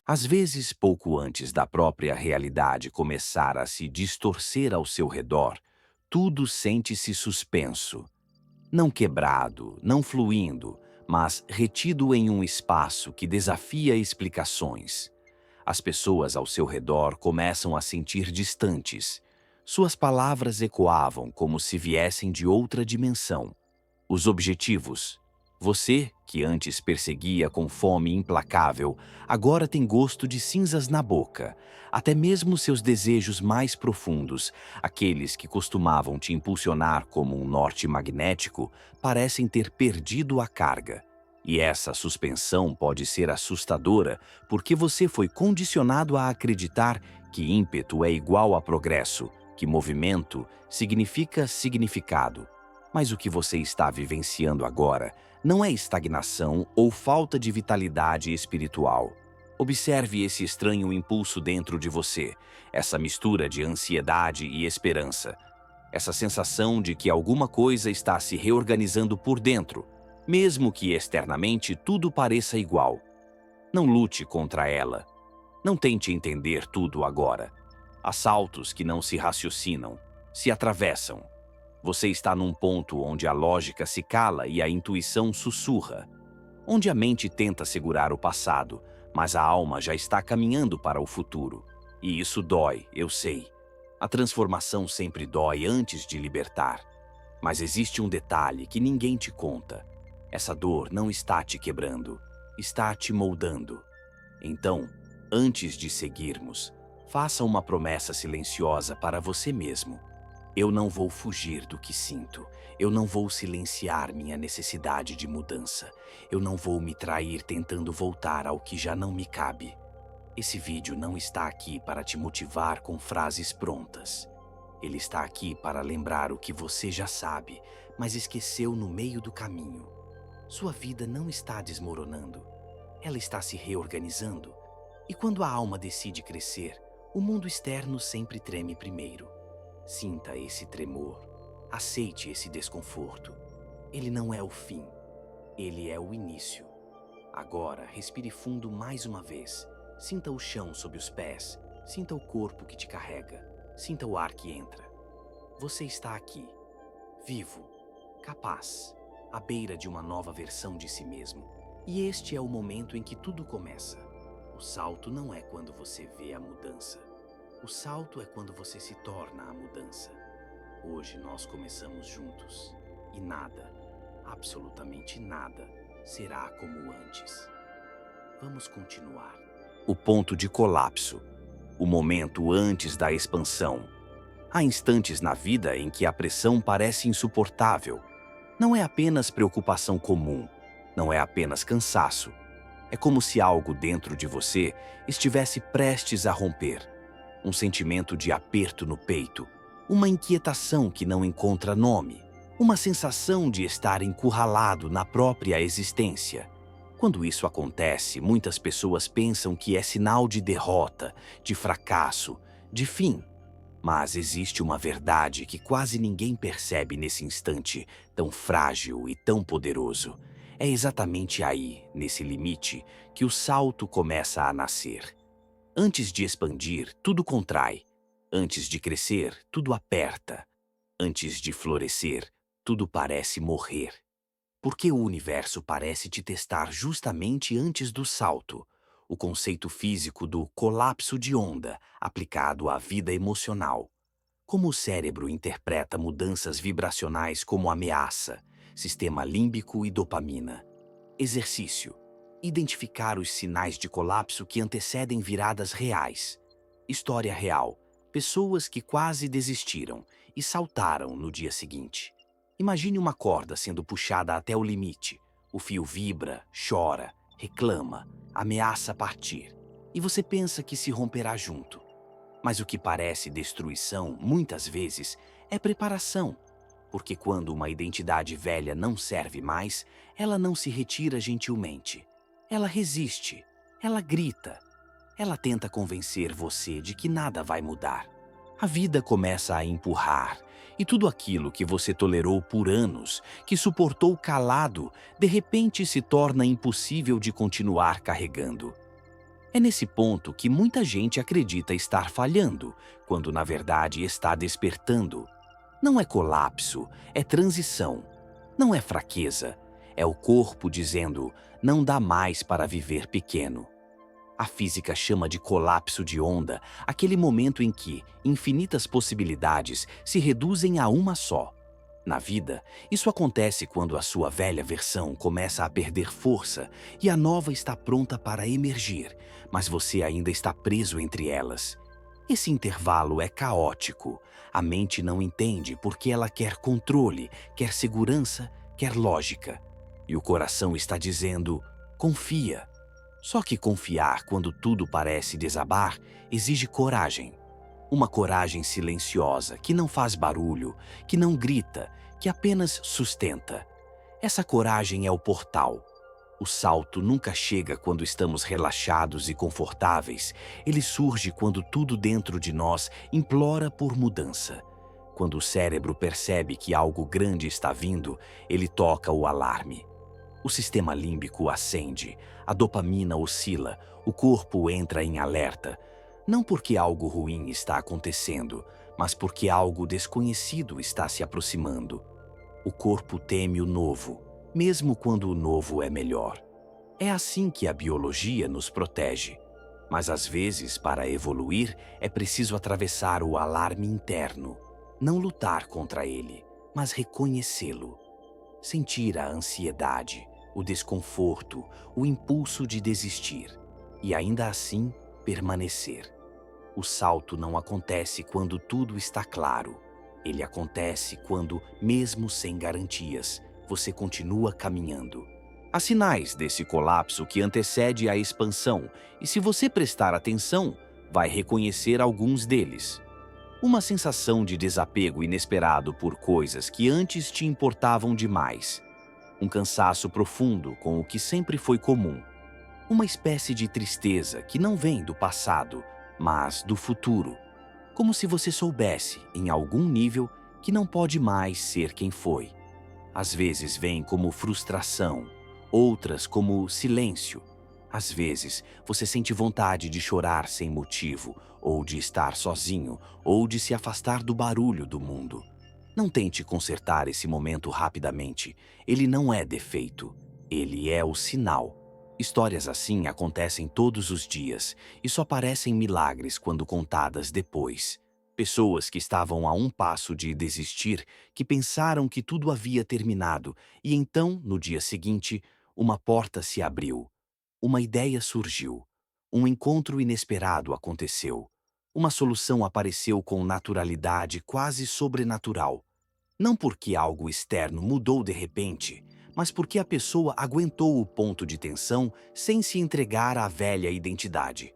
Às vezes, pouco antes da própria realidade começar a se distorcer ao seu redor, tudo sente-se suspenso. Não quebrado, não fluindo, mas retido em um espaço que desafia explicações. As pessoas ao seu redor começam a sentir distantes. Suas palavras ecoavam como se viessem de outra dimensão. Os objetivos. Você, que antes perseguia com fome implacável, agora tem gosto de cinzas na boca. Até mesmo seus desejos mais profundos, aqueles que costumavam te impulsionar como um norte magnético, parecem ter perdido a carga. E essa suspensão pode ser assustadora, porque você foi condicionado a acreditar que ímpeto é igual a progresso, que movimento significa significado. Mas o que você está vivenciando agora não é estagnação ou falta de vitalidade espiritual. Observe esse estranho impulso dentro de você, essa mistura de ansiedade e esperança, essa sensação de que alguma coisa está se reorganizando por dentro, mesmo que externamente tudo pareça igual. Não lute contra ela. Não tente entender tudo agora. Há saltos que não se raciocinam, se atravessam. Você está num ponto onde a lógica se cala e a intuição sussurra, onde a mente tenta segurar o passado, mas a alma já está caminhando para o futuro. E isso dói, eu sei. A transformação sempre dói antes de libertar. Mas existe um detalhe que ninguém te conta. Essa dor não está te quebrando, está te moldando. Então, antes de seguirmos, faça uma promessa silenciosa para você mesmo. Eu não vou fugir do que sinto. Eu não vou silenciar minha necessidade de mudança. Eu não vou me trair tentando voltar ao que já não me cabe. Esse vídeo não está aqui para te motivar com frases prontas. Ele está aqui para lembrar o que você já sabe, mas esqueceu no meio do caminho. Sua vida não está desmoronando. Ela está se reorganizando. E quando a alma decide crescer, o mundo externo sempre treme primeiro. Sinta esse tremor. Aceite esse desconforto. Ele não é o fim. Ele é o início. Agora, respire fundo mais uma vez. Sinta o chão sob os pés. Sinta o corpo que te carrega. Sinta o ar que entra. Você está aqui, vivo, capaz, à beira de uma nova versão de si mesmo. E este é o momento em que tudo começa. O salto não é quando você vê a mudança. O salto é quando você se torna a mudança. Hoje nós começamos juntos. E nada, absolutamente nada, será como antes. Vamos continuar. O ponto de colapso. O momento antes da expansão. Há instantes na vida em que a pressão parece insuportável. Não é apenas preocupação comum. Não é apenas cansaço. É como se algo dentro de você estivesse prestes a romper. Um sentimento de aperto no peito. Uma inquietação que não encontra nome. Uma sensação de estar encurralado na própria existência. Quando isso acontece, muitas pessoas pensam que é sinal de derrota, de fracasso, de fim. Mas existe uma verdade que quase ninguém percebe nesse instante tão frágil e tão poderoso. É exatamente aí, nesse limite, que o salto começa a nascer. Antes de expandir, tudo contrai. Antes de crescer, tudo aperta. Antes de florescer, tudo parece morrer. Porque o universo parece te testar justamente antes do salto. O conceito físico do colapso de onda aplicado à vida emocional. Como o cérebro interpreta mudanças vibracionais como ameaça, sistema límbico e dopamina. Exercício. Identificar os sinais de colapso que antecedem viradas reais. História real. Pessoas que quase desistiram e saltaram no dia seguinte. Imagine uma corda sendo puxada até o limite. O fio vibra, chora, reclama, ameaça partir. E você pensa que se romperá junto. Mas o que parece destruição, muitas vezes, é preparação. Porque quando uma identidade velha não serve mais, ela não se retira gentilmente. Ela resiste, ela grita, ela tenta convencer você de que nada vai mudar. A vida começa a empurrar, e tudo aquilo que você tolerou por anos, que suportou calado, de repente se torna impossível de continuar carregando. É nesse ponto que muita gente acredita estar falhando, quando na verdade está despertando. Não é colapso, é transição. Não é fraqueza, é o corpo dizendo: não dá mais para viver pequeno. A física chama de colapso de onda aquele momento em que infinitas possibilidades se reduzem a uma só. Na vida, isso acontece quando a sua velha versão começa a perder força e a nova está pronta para emergir, mas você ainda está preso entre elas. Esse intervalo é caótico. A mente não entende porque ela quer controle, quer segurança, quer lógica. E o coração está dizendo: confia. Só que confiar quando tudo parece desabar exige coragem. Uma coragem silenciosa, que não faz barulho, que não grita, que apenas sustenta. Essa coragem é o portal. O salto nunca chega quando estamos relaxados e confortáveis. Ele surge quando tudo dentro de nós implora por mudança. Quando o cérebro percebe que algo grande está vindo, ele toca o alarme. O sistema límbico acende, a dopamina oscila, o corpo entra em alerta. Não porque algo ruim está acontecendo, mas porque algo desconhecido está se aproximando. O corpo teme o novo, mesmo quando o novo é melhor. É assim que a biologia nos protege. Mas às vezes, para evoluir, é preciso atravessar o alarme interno. Não lutar contra ele, mas reconhecê-lo. Sentir a ansiedade, o desconforto, o impulso de desistir. E ainda assim, permanecer. O salto não acontece quando tudo está claro. Ele acontece quando, mesmo sem garantias, você continua caminhando. Há sinais desse colapso que antecede a expansão, e se você prestar atenção, vai reconhecer alguns deles. Uma sensação de desapego inesperado por coisas que antes te importavam demais. Um cansaço profundo com o que sempre foi comum. Uma espécie de tristeza que não vem do passado, mas do futuro. Como se você soubesse, em algum nível, que não pode mais ser quem foi. Às vezes vem como frustração, outras como silêncio. Às vezes você sente vontade de chorar sem motivo, ou de estar sozinho, ou de se afastar do barulho do mundo. Não tente consertar esse momento rapidamente. Ele não é defeito, ele é o sinal. Histórias assim acontecem todos os dias e só parecem milagres quando contadas depois. Pessoas que estavam a um passo de desistir, que pensaram que tudo havia terminado, e então, no dia seguinte, uma porta se abriu. Uma ideia surgiu. Um encontro inesperado aconteceu. Uma solução apareceu com naturalidade quase sobrenatural. Não porque algo externo mudou de repente, mas porque a pessoa aguentou o ponto de tensão sem se entregar à velha identidade.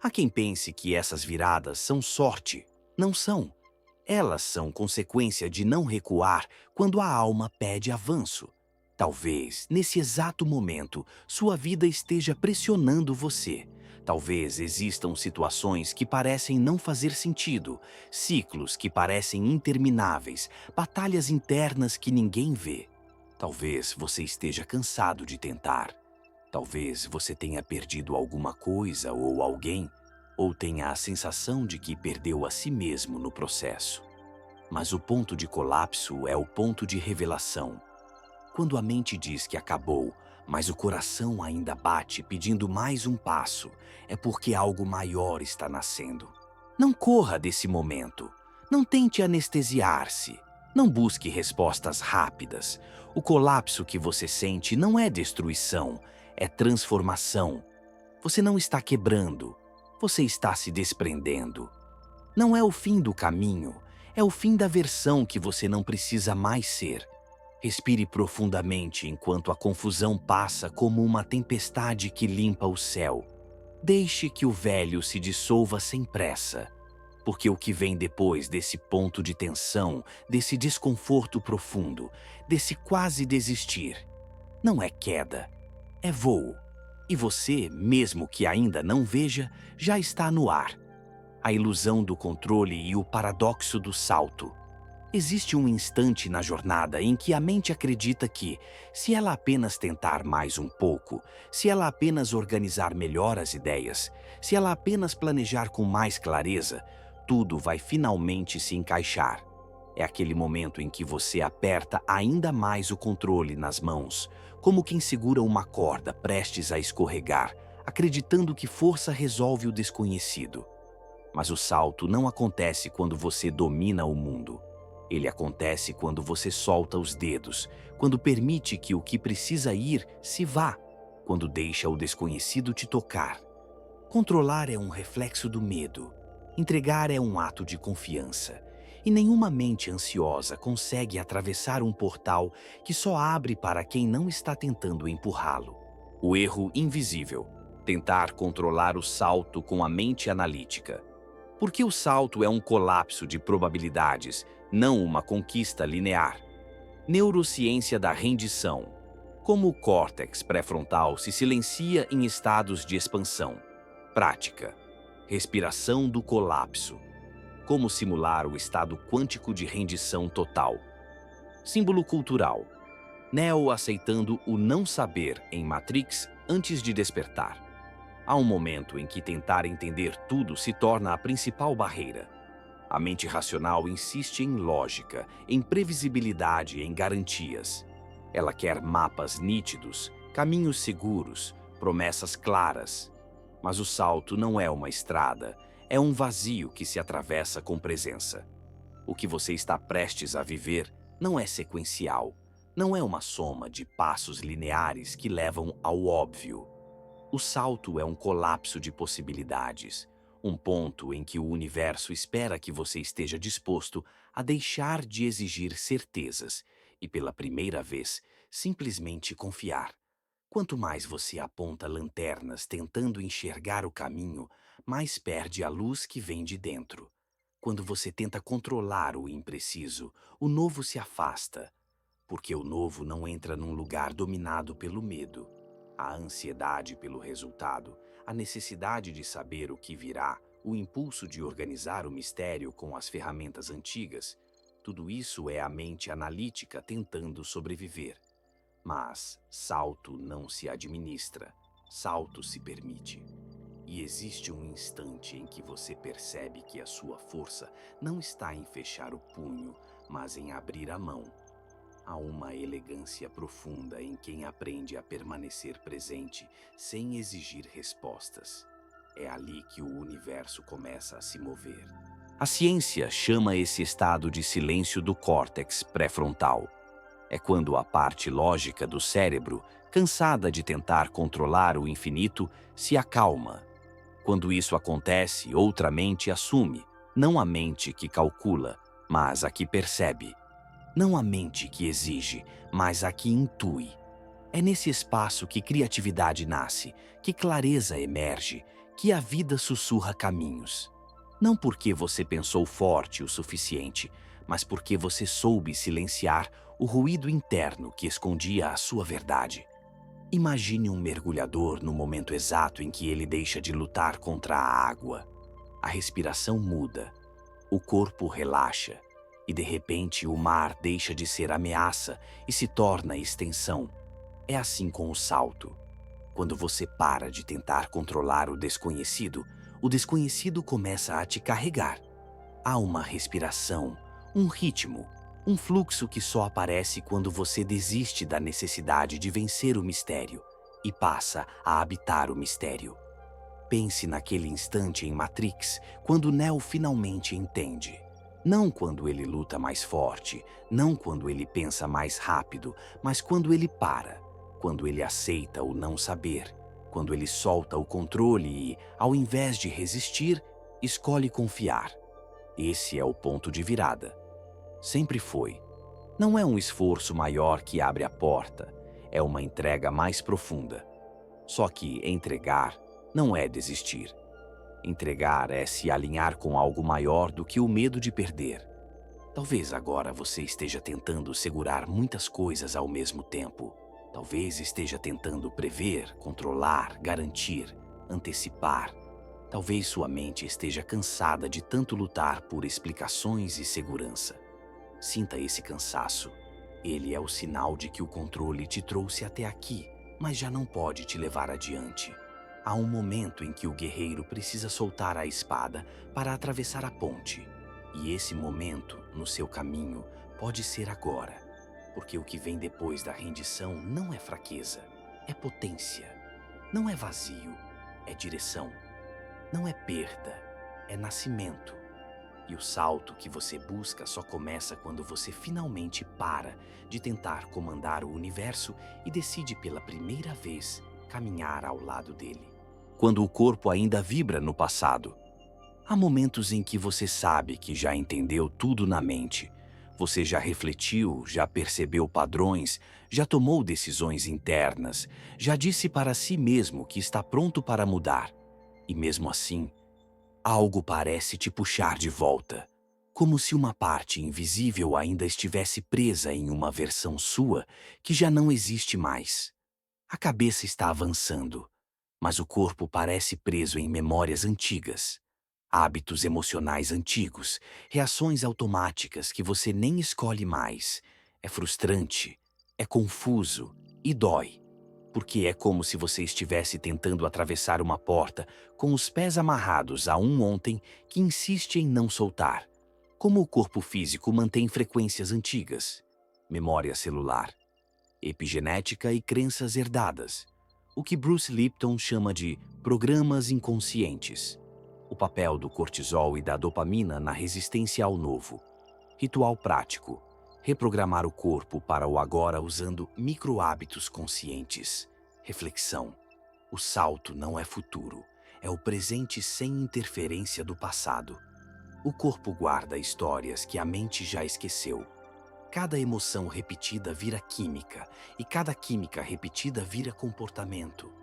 Há quem pense que essas viradas são sorte. Não são. Elas são consequência de não recuar quando a alma pede avanço. Talvez, nesse exato momento, sua vida esteja pressionando você. Talvez existam situações que parecem não fazer sentido, ciclos que parecem intermináveis, batalhas internas que ninguém vê. Talvez você esteja cansado de tentar. Talvez você tenha perdido alguma coisa ou alguém, ou tenha a sensação de que perdeu a si mesmo no processo. Mas o ponto de colapso é o ponto de revelação. Quando a mente diz que acabou, mas o coração ainda bate pedindo mais um passo, é porque algo maior está nascendo. Não corra desse momento. Não tente anestesiar-se. Não busque respostas rápidas. O colapso que você sente não é destruição, é transformação. Você não está quebrando, você está se desprendendo. Não é o fim do caminho, é o fim da versão que você não precisa mais ser. Respire profundamente enquanto a confusão passa como uma tempestade que limpa o céu. Deixe que o velho se dissolva sem pressa, porque o que vem depois desse ponto de tensão, desse desconforto profundo, desse quase desistir, não é queda, é voo. E você, mesmo que ainda não veja, já está no ar. A ilusão do controle e o paradoxo do salto. Existe um instante na jornada em que a mente acredita que, se ela apenas tentar mais um pouco, se ela apenas organizar melhor as ideias, se ela apenas planejar com mais clareza, tudo vai finalmente se encaixar. É aquele momento em que você aperta ainda mais o controle nas mãos, como quem segura uma corda prestes a escorregar, acreditando que força resolve o desconhecido. Mas o salto não acontece quando você domina o mundo. Ele acontece quando você solta os dedos, quando permite que o que precisa ir se vá, quando deixa o desconhecido te tocar. Controlar é um reflexo do medo. Entregar é um ato de confiança. E nenhuma mente ansiosa consegue atravessar um portal que só abre para quem não está tentando empurrá-lo. O erro invisível: tentar controlar o salto com a mente analítica. Porque o salto é um colapso de probabilidades, não uma conquista linear. Neurociência da rendição. Como o córtex pré-frontal se silencia em estados de expansão. Prática. Respiração do colapso. Como simular o estado quântico de rendição total. Símbolo cultural. Neo aceitando o não saber em Matrix antes de despertar. Há um momento em que tentar entender tudo se torna a principal barreira. A mente racional insiste em lógica, em previsibilidade, em garantias. Ela quer mapas nítidos, caminhos seguros, promessas claras. Mas o salto não é uma estrada, é um vazio que se atravessa com presença. O que você está prestes a viver não é sequencial, não é uma soma de passos lineares que levam ao óbvio. O salto é um colapso de possibilidades, um ponto em que o universo espera que você esteja disposto a deixar de exigir certezas e, pela primeira vez, simplesmente confiar. Quanto mais você aponta lanternas tentando enxergar o caminho, mais perde a luz que vem de dentro. Quando você tenta controlar o impreciso, o novo se afasta, porque o novo não entra num lugar dominado pelo medo. A ansiedade pelo resultado, a necessidade de saber o que virá, o impulso de organizar o mistério com as ferramentas antigas, tudo isso é a mente analítica tentando sobreviver. Mas salto não se administra, salto se permite. E existe um instante em que você percebe que a sua força não está em fechar o punho, mas em abrir a mão. Há uma elegância profunda em quem aprende a permanecer presente sem exigir respostas. É ali que o universo começa a se mover. A ciência chama esse estado de silêncio do córtex pré-frontal. É quando a parte lógica do cérebro, cansada de tentar controlar o infinito, se acalma. Quando isso acontece, outra mente assume, não a mente que calcula, mas a que percebe. Não a mente que exige, mas a que intui. É nesse espaço que criatividade nasce, que clareza emerge, que a vida sussurra caminhos. Não porque você pensou forte o suficiente, mas porque você soube silenciar o ruído interno que escondia a sua verdade. Imagine um mergulhador no momento exato em que ele deixa de lutar contra a água. A respiração muda, o corpo relaxa, e de repente o mar deixa de ser ameaça e se torna extensão. É assim com o salto. Quando você para de tentar controlar o desconhecido começa a te carregar. Há uma respiração, um ritmo, um fluxo que só aparece quando você desiste da necessidade de vencer o mistério e passa a habitar o mistério. Pense naquele instante em Matrix, quando Neo finalmente entende. Não quando ele luta mais forte, não quando ele pensa mais rápido, mas quando ele para, quando ele aceita o não saber, quando ele solta o controle e, ao invés de resistir, escolhe confiar. Esse é o ponto de virada. Sempre foi. Não é um esforço maior que abre a porta, é uma entrega mais profunda. Só que entregar não é desistir. Entregar é se alinhar com algo maior do que o medo de perder. Talvez agora você esteja tentando segurar muitas coisas ao mesmo tempo. Talvez esteja tentando prever, controlar, garantir, antecipar. Talvez sua mente esteja cansada de tanto lutar por explicações e segurança. Sinta esse cansaço. Ele é o sinal de que o controle te trouxe até aqui, mas já não pode te levar adiante. Há um momento em que o guerreiro precisa soltar a espada para atravessar a ponte. E esse momento, no seu caminho, pode ser agora. Porque o que vem depois da rendição não é fraqueza, é potência. Não é vazio, é direção. Não é perda, é nascimento. E o salto que você busca só começa quando você finalmente para de tentar comandar o universo e decide pela primeira vez caminhar ao lado dele. Quando o corpo ainda vibra no passado. Há momentos em que você sabe que já entendeu tudo na mente. Você já refletiu, já percebeu padrões, já tomou decisões internas, já disse para si mesmo que está pronto para mudar. E mesmo assim, algo parece te puxar de volta, como se uma parte invisível ainda estivesse presa em uma versão sua que já não existe mais. A cabeça está avançando, mas o corpo parece preso em memórias antigas, hábitos emocionais antigos, reações automáticas que você nem escolhe mais. É frustrante, é confuso e dói. Porque é como se você estivesse tentando atravessar uma porta com os pés amarrados a um ontem que insiste em não soltar. Como o corpo físico mantém frequências antigas, memória celular, epigenética e crenças herdadas, o que Bruce Lipton chama de programas inconscientes. O papel do cortisol e da dopamina na resistência ao novo. Ritual prático. Reprogramar o corpo para o agora usando micro-hábitos conscientes. Reflexão. O salto não é futuro, é o presente sem interferência do passado. O corpo guarda histórias que a mente já esqueceu. Cada emoção repetida vira química, e cada química repetida vira comportamento.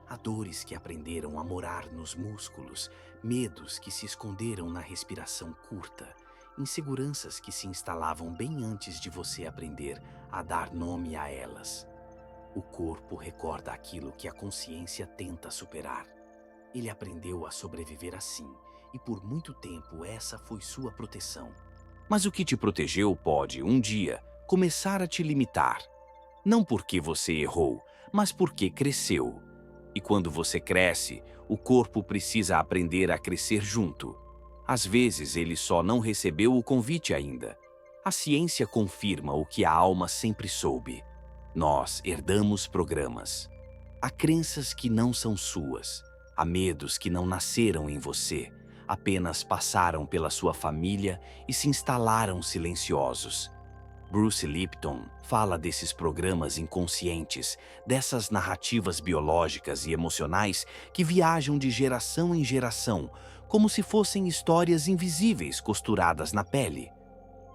Há dores que aprenderam a morar nos músculos, medos que se esconderam na respiração curta, inseguranças que se instalavam bem antes de você aprender a dar nome a elas. O corpo recorda aquilo que a consciência tenta superar. Ele aprendeu a sobreviver assim, e por muito tempo essa foi sua proteção. Mas o que te protegeu pode, um dia, começar a te limitar. Não porque você errou, mas porque cresceu. E quando você cresce, o corpo precisa aprender a crescer junto. Às vezes ele só não recebeu o convite ainda. A ciência confirma o que a alma sempre soube. Nós herdamos programas. Há crenças que não são suas. Há medos que não nasceram em você. Apenas passaram pela sua família e se instalaram silenciosos. Bruce Lipton fala desses programas inconscientes, dessas narrativas biológicas e emocionais que viajam de geração em geração, como se fossem histórias invisíveis costuradas na pele.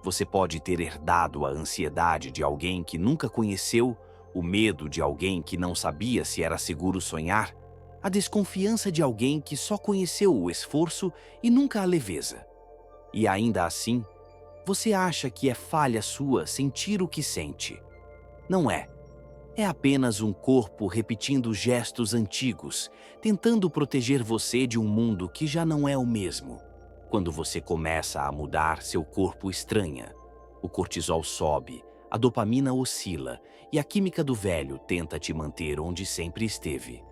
Você pode ter herdado a ansiedade de alguém que nunca conheceu, o medo de alguém que não sabia se era seguro sonhar, a desconfiança de alguém que só conheceu o esforço e nunca a leveza. E ainda assim, você acha que é falha sua sentir o que sente. Não é. É apenas um corpo repetindo gestos antigos, tentando proteger você de um mundo que já não é o mesmo. Quando você começa a mudar, seu corpo estranha. O cortisol sobe, a dopamina oscila e a química do velho tenta te manter onde sempre esteve.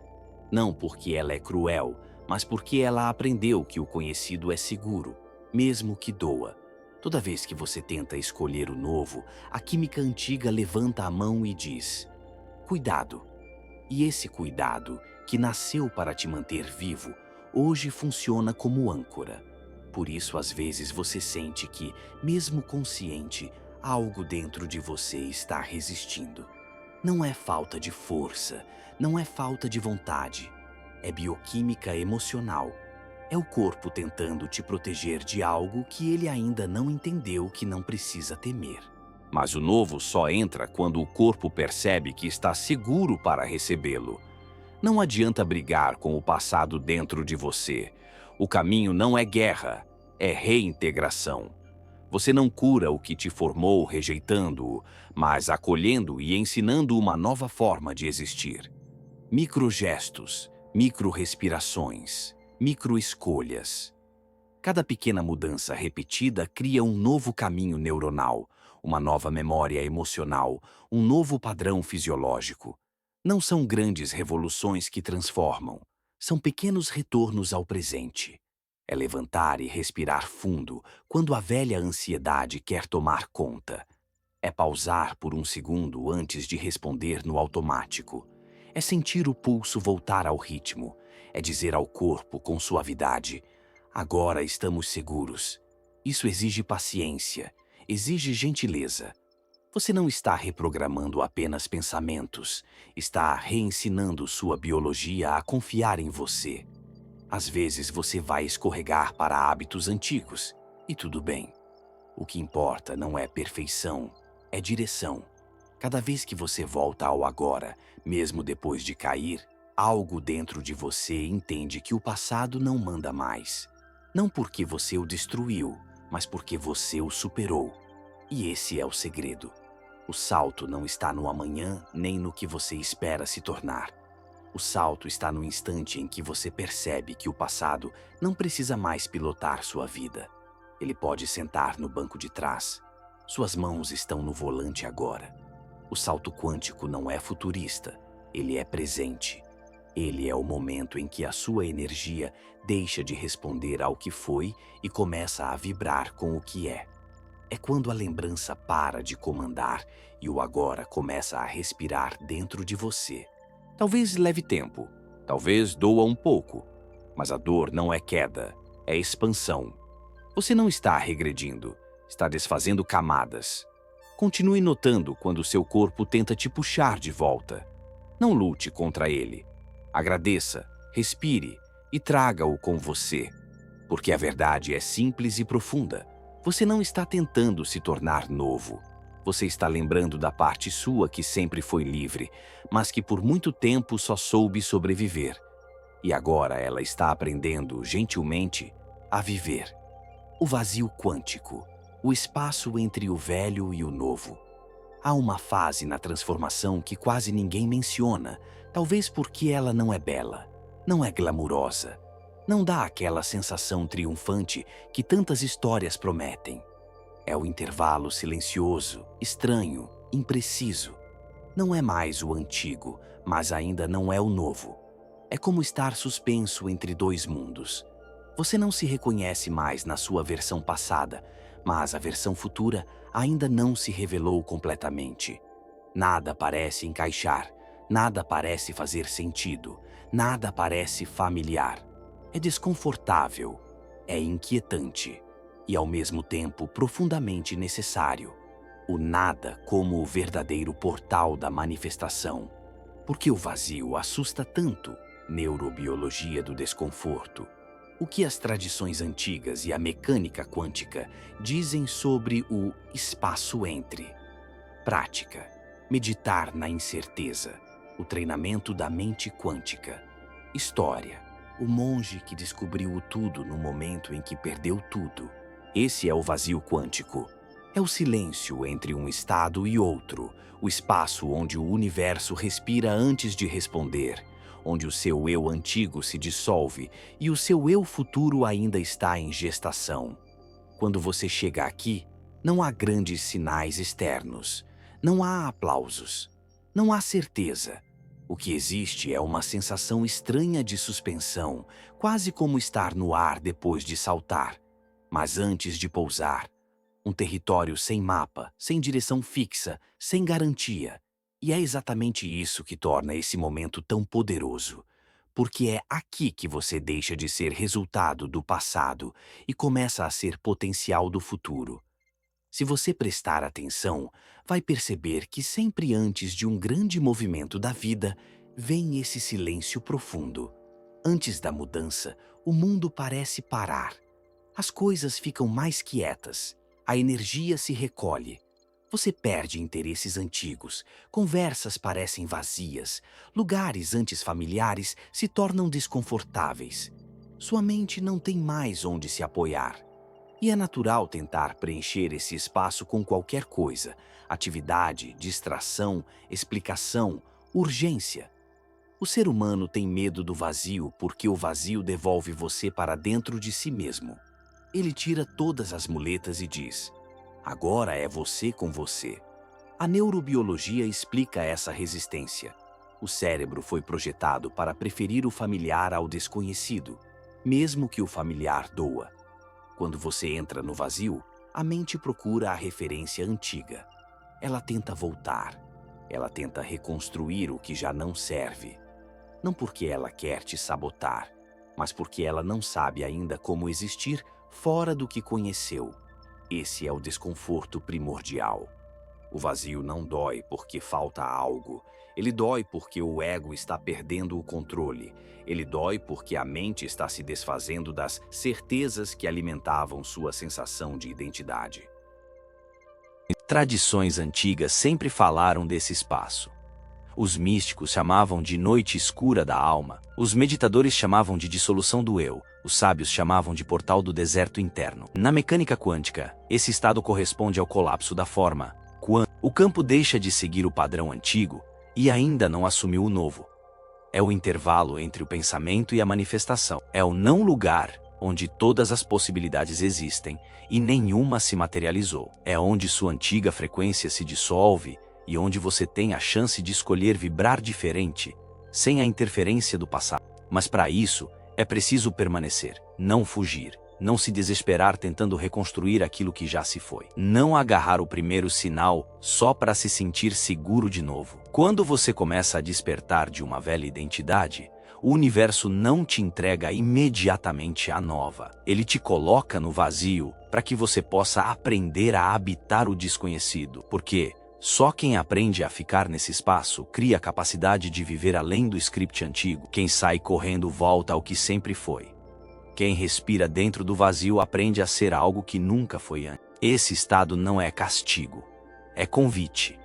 Não porque ela é cruel, mas porque ela aprendeu que o conhecido é seguro, mesmo que doa. Toda vez que você tenta escolher o novo, a química antiga levanta a mão e diz: cuidado. E esse cuidado, que nasceu para te manter vivo, hoje funciona como âncora. Por isso, às vezes, você sente que, mesmo consciente, algo dentro de você está resistindo. Não é falta de força, não é falta de vontade. É bioquímica emocional. É o corpo tentando te proteger de algo que ele ainda não entendeu que não precisa temer. Mas o novo só entra quando o corpo percebe que está seguro para recebê-lo. Não adianta brigar com o passado dentro de você. O caminho não é guerra, é reintegração. Você não cura o que te formou rejeitando-o, mas acolhendo e ensinando uma nova forma de existir. Microgestos, micro-respirações, micro-escolhas. Cada pequena mudança repetida cria um novo caminho neuronal, uma nova memória emocional, um novo padrão fisiológico. Não são grandes revoluções que transformam, são pequenos retornos ao presente. É levantar e respirar fundo quando a velha ansiedade quer tomar conta. É pausar por um segundo antes de responder no automático. É sentir o pulso voltar ao ritmo. É dizer ao corpo com suavidade: agora estamos seguros. Isso exige paciência, exige gentileza. Você não está reprogramando apenas pensamentos, está reensinando sua biologia a confiar em você. Às vezes você vai escorregar para hábitos antigos, e tudo bem. O que importa não é perfeição, é direção. Cada vez que você volta ao agora, mesmo depois de cair, algo dentro de você entende que o passado não manda mais. Não porque você o destruiu, mas porque você o superou. E esse é o segredo. O salto não está no amanhã nem no que você espera se tornar. O salto está no instante em que você percebe que o passado não precisa mais pilotar sua vida. Ele pode sentar no banco de trás. Suas mãos estão no volante agora. O salto quântico não é futurista, ele é presente. Ele é o momento em que a sua energia deixa de responder ao que foi e começa a vibrar com o que é. É quando a lembrança para de comandar e o agora começa a respirar dentro de você. Talvez leve tempo, talvez doa um pouco, mas a dor não é queda, é expansão. Você não está regredindo, está desfazendo camadas. Continue notando quando seu corpo tenta te puxar de volta. Não lute contra ele. Agradeça, respire e traga-o com você. Porque a verdade é simples e profunda. Você não está tentando se tornar novo. Você está lembrando da parte sua que sempre foi livre, mas que por muito tempo só soube sobreviver. E agora ela está aprendendo, gentilmente, a viver. O vazio quântico, o espaço entre o velho e o novo. Há uma fase na transformação que quase ninguém menciona, talvez porque ela não é bela, não é glamurosa, não dá aquela sensação triunfante que tantas histórias prometem. É o intervalo silencioso, estranho, impreciso. Não é mais o antigo, mas ainda não é o novo. É como estar suspenso entre dois mundos. Você não se reconhece mais na sua versão passada, mas a versão futura ainda não se revelou completamente. Nada parece encaixar, nada parece fazer sentido, nada parece familiar. É desconfortável, é inquietante e, ao mesmo tempo, profundamente necessário. O nada como o verdadeiro portal da manifestação. Porque o vazio assusta tanto? Neurobiologia do desconforto. O que as tradições antigas e a mecânica quântica dizem sobre o espaço entre? Prática. Meditar na incerteza. O treinamento da mente quântica. História. O monge que descobriu o tudo no momento em que perdeu tudo. Esse é o vazio quântico. É o silêncio entre um estado e outro, o espaço onde o universo respira antes de responder, onde o seu eu antigo se dissolve e o seu eu futuro ainda está em gestação. Quando você chega aqui, não há grandes sinais externos, não há aplausos, não há certeza. O que existe é uma sensação estranha de suspensão, quase como estar no ar depois de saltar. Mas antes de pousar, um território sem mapa, sem direção fixa, sem garantia. E é exatamente isso que torna esse momento tão poderoso. Porque é aqui que você deixa de ser resultado do passado e começa a ser potencial do futuro. Se você prestar atenção, vai perceber que sempre antes de um grande movimento da vida, vem esse silêncio profundo. Antes da mudança, o mundo parece parar. As coisas ficam mais quietas. A energia se recolhe. Você perde interesses antigos, conversas parecem vazias, lugares antes familiares se tornam desconfortáveis. Sua mente não tem mais onde se apoiar. E é natural tentar preencher esse espaço com qualquer coisa: atividade, distração, explicação, urgência. O ser humano tem medo do vazio porque o vazio devolve você para dentro de si mesmo. Ele tira todas as muletas e diz: Agora é você com você. A neurobiologia explica essa resistência. O cérebro foi projetado para preferir o familiar ao desconhecido, mesmo que o familiar doa. Quando você entra no vazio, a mente procura a referência antiga. Ela tenta voltar. Ela tenta reconstruir o que já não serve. Não porque ela quer te sabotar, mas porque ela não sabe ainda como existir fora do que conheceu. Esse é o desconforto primordial. O vazio não dói porque falta algo. Ele dói porque o ego está perdendo o controle. Ele dói porque a mente está se desfazendo das certezas que alimentavam sua sensação de identidade. Tradições antigas sempre falaram desse espaço. Os místicos chamavam de noite escura da alma, os meditadores chamavam de dissolução do eu, os sábios chamavam de portal do deserto interno. Na mecânica quântica, esse estado corresponde ao colapso da forma. Quando o campo deixa de seguir o padrão antigo e ainda não assumiu o novo. É o intervalo entre o pensamento e a manifestação. É o não lugar onde todas as possibilidades existem e nenhuma se materializou. É onde sua antiga frequência se dissolve e onde você tem a chance de escolher vibrar diferente, sem a interferência do passado. Mas para isso, é preciso permanecer, não fugir, não se desesperar tentando reconstruir aquilo que já se foi. Não agarrar o primeiro sinal só para se sentir seguro de novo. Quando você começa a despertar de uma velha identidade, o universo não te entrega imediatamente a nova. Ele te coloca no vazio para que você possa aprender a habitar o desconhecido. Porque só quem aprende a ficar nesse espaço cria a capacidade de viver além do script antigo. Quem sai correndo volta ao que sempre foi. Quem respira dentro do vazio aprende a ser algo que nunca foi antes. Esse estado não é castigo, é convite.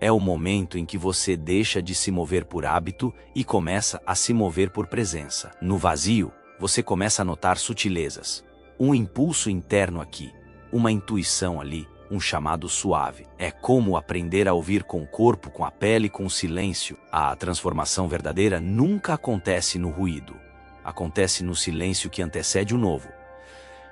É o momento em que você deixa de se mover por hábito e começa a se mover por presença. No vazio, você começa a notar sutilezas. Um impulso interno aqui, uma intuição ali, um chamado suave. É como aprender a ouvir com o corpo, com a pele, com o silêncio. A transformação verdadeira nunca acontece no ruído. Acontece no silêncio que antecede o novo.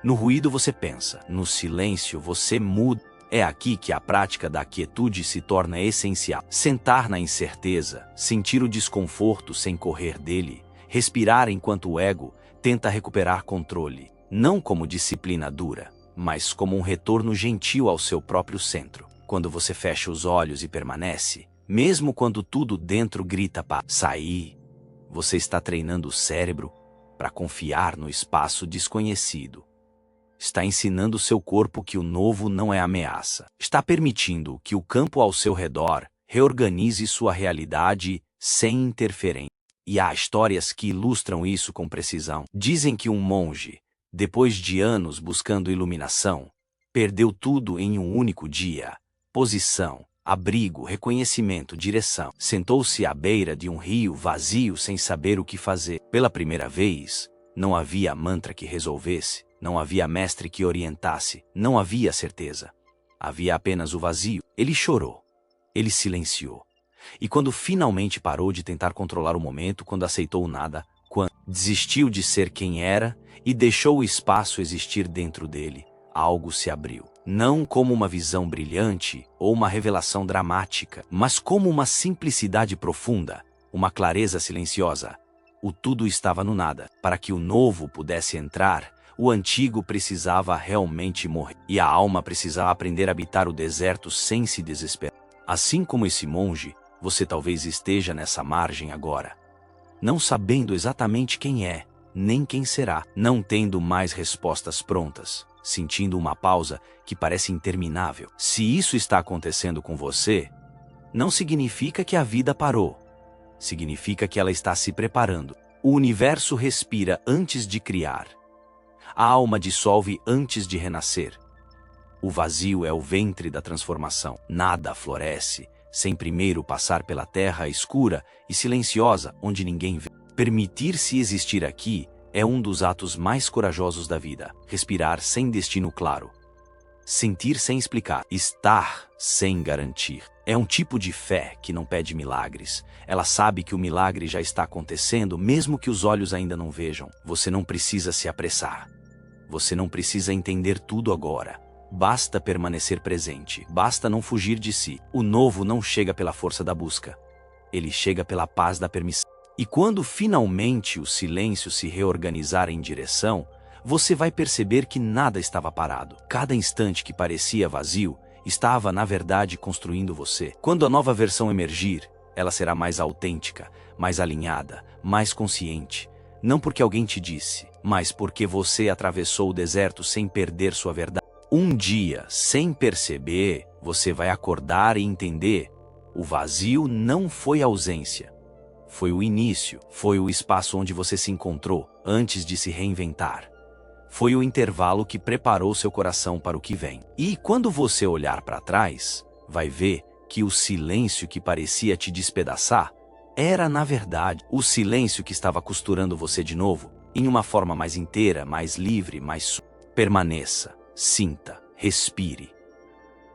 No ruído você pensa, no silêncio você muda. É aqui que a prática da quietude se torna essencial. Sentar na incerteza, sentir o desconforto sem correr dele, respirar enquanto o ego tenta recuperar controle, não como disciplina dura, mas como um retorno gentil ao seu próprio centro. Quando você fecha os olhos e permanece, mesmo quando tudo dentro grita para sair, você está treinando o cérebro para confiar no espaço desconhecido. Está ensinando seu corpo que o novo não é ameaça. Está permitindo que o campo ao seu redor reorganize sua realidade sem interferência. E há histórias que ilustram isso com precisão. Dizem que um monge, depois de anos buscando iluminação, perdeu tudo em um único dia: posição, abrigo, reconhecimento, direção. Sentou-se à beira de um rio vazio sem saber o que fazer. Pela primeira vez, não havia mantra que resolvesse. Não havia mestre que orientasse, não havia certeza. Havia apenas o vazio. Ele chorou. Ele silenciou. E quando finalmente parou de tentar controlar o momento, quando aceitou o nada, quando desistiu de ser quem era e deixou o espaço existir dentro dele, algo se abriu. Não como uma visão brilhante ou uma revelação dramática, mas como uma simplicidade profunda, uma clareza silenciosa. O tudo estava no nada. Para que o novo pudesse entrar, o antigo precisava realmente morrer. E a alma precisava aprender a habitar o deserto sem se desesperar. Assim como esse monge, você talvez esteja nessa margem agora, não sabendo exatamente quem é, nem quem será, não tendo mais respostas prontas, sentindo uma pausa que parece interminável. Se isso está acontecendo com você, não significa que a vida parou. Significa que ela está se preparando. O universo respira antes de criar. A alma dissolve antes de renascer. O vazio é o ventre da transformação. Nada floresce sem primeiro passar pela terra escura e silenciosa onde ninguém vê. Permitir-se existir aqui é um dos atos mais corajosos da vida. Respirar sem destino claro. Sentir sem explicar. Estar sem garantir. É um tipo de fé que não pede milagres. Ela sabe que o milagre já está acontecendo, mesmo que os olhos ainda não vejam. Você não precisa se apressar. Você não precisa entender tudo agora. Basta permanecer presente, basta não fugir de si. O novo não chega pela força da busca, ele chega pela paz da permissão. E quando finalmente o silêncio se reorganizar em direção, você vai perceber que nada estava parado. Cada instante que parecia vazio estava, na verdade, construindo você. Quando a nova versão emergir, ela será mais autêntica, mais alinhada, mais consciente. Não porque alguém te disse, mas porque você atravessou o deserto sem perder sua verdade. Um dia, sem perceber, você vai acordar e entender: o vazio não foi ausência. Foi o início, foi o espaço onde você se encontrou antes de se reinventar. Foi o intervalo que preparou seu coração para o que vem. E quando você olhar para trás, vai ver que o silêncio que parecia te despedaçar era, na verdade, o silêncio que estava costurando você de novo, em uma forma mais inteira, mais livre, mais Permaneça, sinta, respire.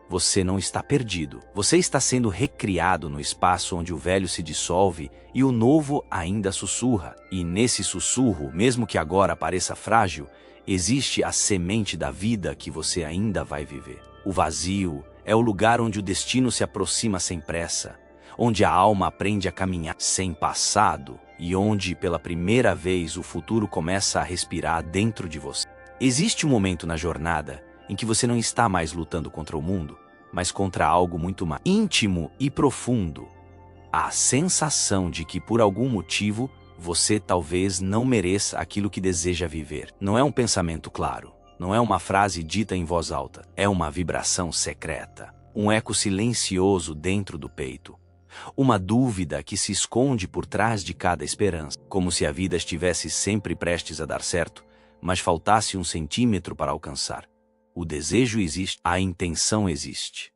Você não está perdido. Você está sendo recriado no espaço onde o velho se dissolve e o novo ainda sussurra. E nesse sussurro, mesmo que agora pareça frágil, existe a semente da vida que você ainda vai viver. O vazio é o lugar onde o destino se aproxima sem pressa, onde a alma aprende a caminhar sem passado e onde, pela primeira vez, o futuro começa a respirar dentro de você. Existe um momento na jornada em que você não está mais lutando contra o mundo, mas contra algo muito mais íntimo e profundo. A sensação de que, por algum motivo, você talvez não mereça aquilo que deseja viver. Não é um pensamento claro, não é uma frase dita em voz alta, é uma vibração secreta, um eco silencioso dentro do peito. Uma dúvida que se esconde por trás de cada esperança, como se a vida estivesse sempre prestes a dar certo, mas faltasse 1 centímetro para alcançar. O desejo existe, a intenção existe.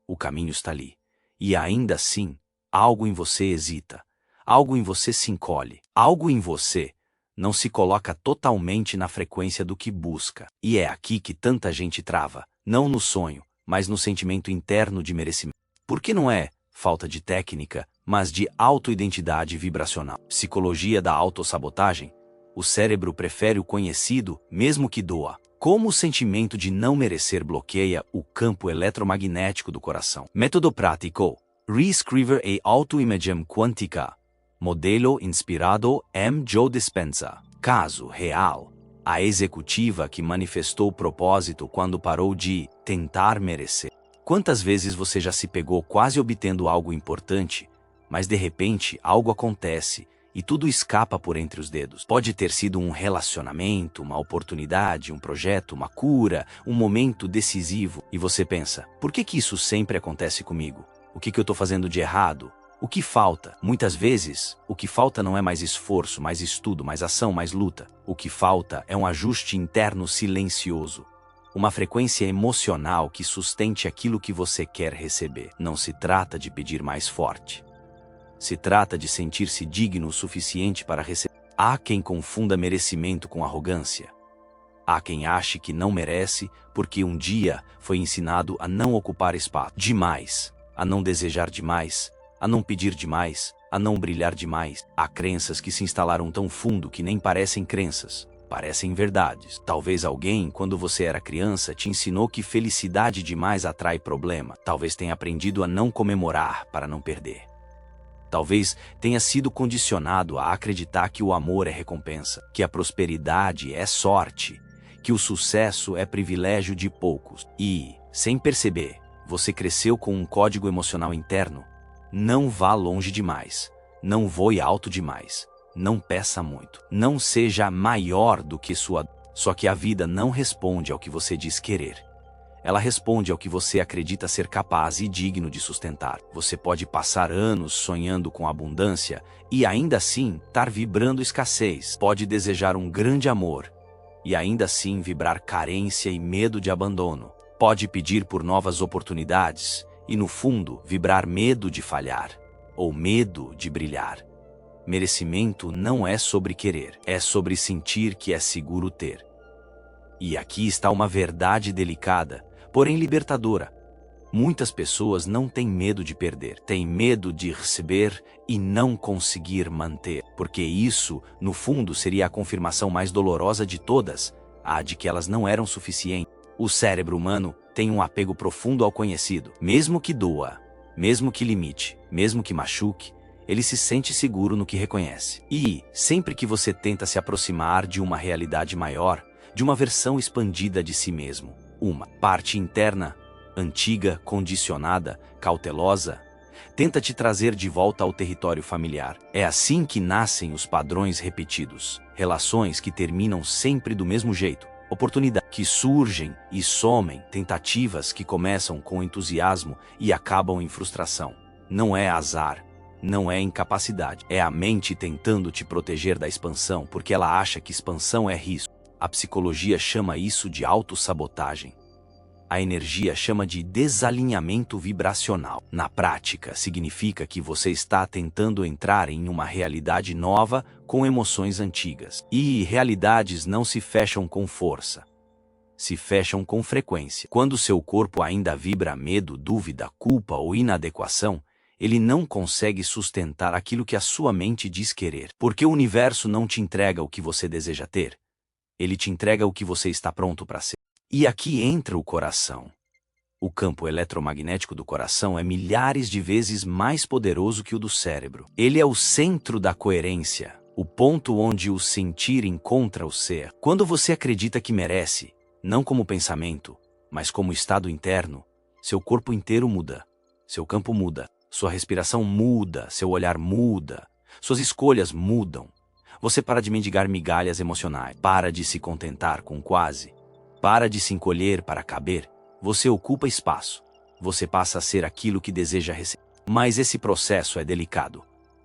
O caminho está ali. E ainda assim, algo em você hesita, algo em você se encolhe, algo em você não se coloca totalmente na frequência do que busca. E é aqui que tanta gente trava, não no sonho, mas no sentimento interno de merecimento. Porque não é falta de técnica, mas de autoidentidade vibracional. Psicologia da autossabotagem. O cérebro prefere o conhecido, mesmo que doa. Como o sentimento de não merecer bloqueia o campo eletromagnético do coração. Método prático. Reescrever a autoimagem quântica. Modelo inspirado M. Joe Dispenza. Caso real. A executiva que manifestou o propósito quando parou de tentar merecer. Quantas vezes você já se pegou quase obtendo algo importante, mas de repente algo acontece e tudo escapa por entre os dedos? Pode ter sido um relacionamento, uma oportunidade, um projeto, uma cura, um momento decisivo. E você pensa, por que isso sempre acontece comigo? O que eu estou fazendo de errado? O que falta? Muitas vezes, o que falta não é mais esforço, mais estudo, mais ação, mais luta. O que falta é um ajuste interno silencioso. Uma frequência emocional que sustente aquilo que você quer receber. Não se trata de pedir mais forte. Se trata de sentir-se digno o suficiente para receber. Há quem confunda merecimento com arrogância. Há quem ache que não merece porque um dia foi ensinado a não ocupar espaço demais, a não desejar demais, a não pedir demais, a não brilhar demais. Há crenças que se instalaram tão fundo que nem parecem crenças, parecem verdades. Talvez alguém, quando você era criança, te ensinou que felicidade demais atrai problema. Talvez tenha aprendido a não comemorar para não perder. Talvez tenha sido condicionado a acreditar que o amor é recompensa, que a prosperidade é sorte, que o sucesso é privilégio de poucos. E, sem perceber, você cresceu com um código emocional interno. Não vá longe demais, não voe alto demais, não peça muito, não seja maior do que sua... Só que a vida não responde ao que você diz querer. Ela responde ao que você acredita ser capaz e digno de sustentar. Você pode passar anos sonhando com abundância e ainda assim estar vibrando escassez. Pode desejar um grande amor e ainda assim vibrar carência e medo de abandono. Pode pedir por novas oportunidades e, no fundo, vibrar medo de falhar ou medo de brilhar. Merecimento não é sobre querer, é sobre sentir que é seguro ter. E aqui está uma verdade delicada, porém libertadora. Muitas pessoas não têm medo de perder, têm medo de receber e não conseguir manter, porque isso, no fundo, seria a confirmação mais dolorosa de todas, a de que elas não eram suficientes. O cérebro humano tem um apego profundo ao conhecido. Mesmo que doa, mesmo que limite, mesmo que machuque, ele se sente seguro no que reconhece. E, sempre que você tenta se aproximar de uma realidade maior, de uma versão expandida de si mesmo, uma parte interna, antiga, condicionada, cautelosa, tenta te trazer de volta ao território familiar. É assim que nascem os padrões repetidos, relações que terminam sempre do mesmo jeito, oportunidades que surgem e somem, tentativas que começam com entusiasmo e acabam em frustração. Não é azar, não é incapacidade, é a mente tentando te proteger da expansão porque ela acha que expansão é risco. A psicologia chama isso de autossabotagem. A energia chama de desalinhamento vibracional. Na prática, significa que você está tentando entrar em uma realidade nova com emoções antigas. E realidades não se fecham com força. Se fecham com frequência. Quando seu corpo ainda vibra medo, dúvida, culpa ou inadequação, ele não consegue sustentar aquilo que a sua mente diz querer. Porque o universo não te entrega o que você deseja ter. Ele te entrega o que você está pronto para ser. E aqui entra o coração. O campo eletromagnético do coração é milhares de vezes mais poderoso que o do cérebro. Ele é o centro da coerência, o ponto onde o sentir encontra o ser. Quando você acredita que merece, não como pensamento, mas como estado interno, seu corpo inteiro muda, seu campo muda, sua respiração muda, seu olhar muda, suas escolhas mudam. Você para de mendigar migalhas emocionais, para de se contentar com quase. Para de se encolher para caber, você ocupa espaço. Você passa a ser aquilo que deseja receber. Mas esse processo é delicado,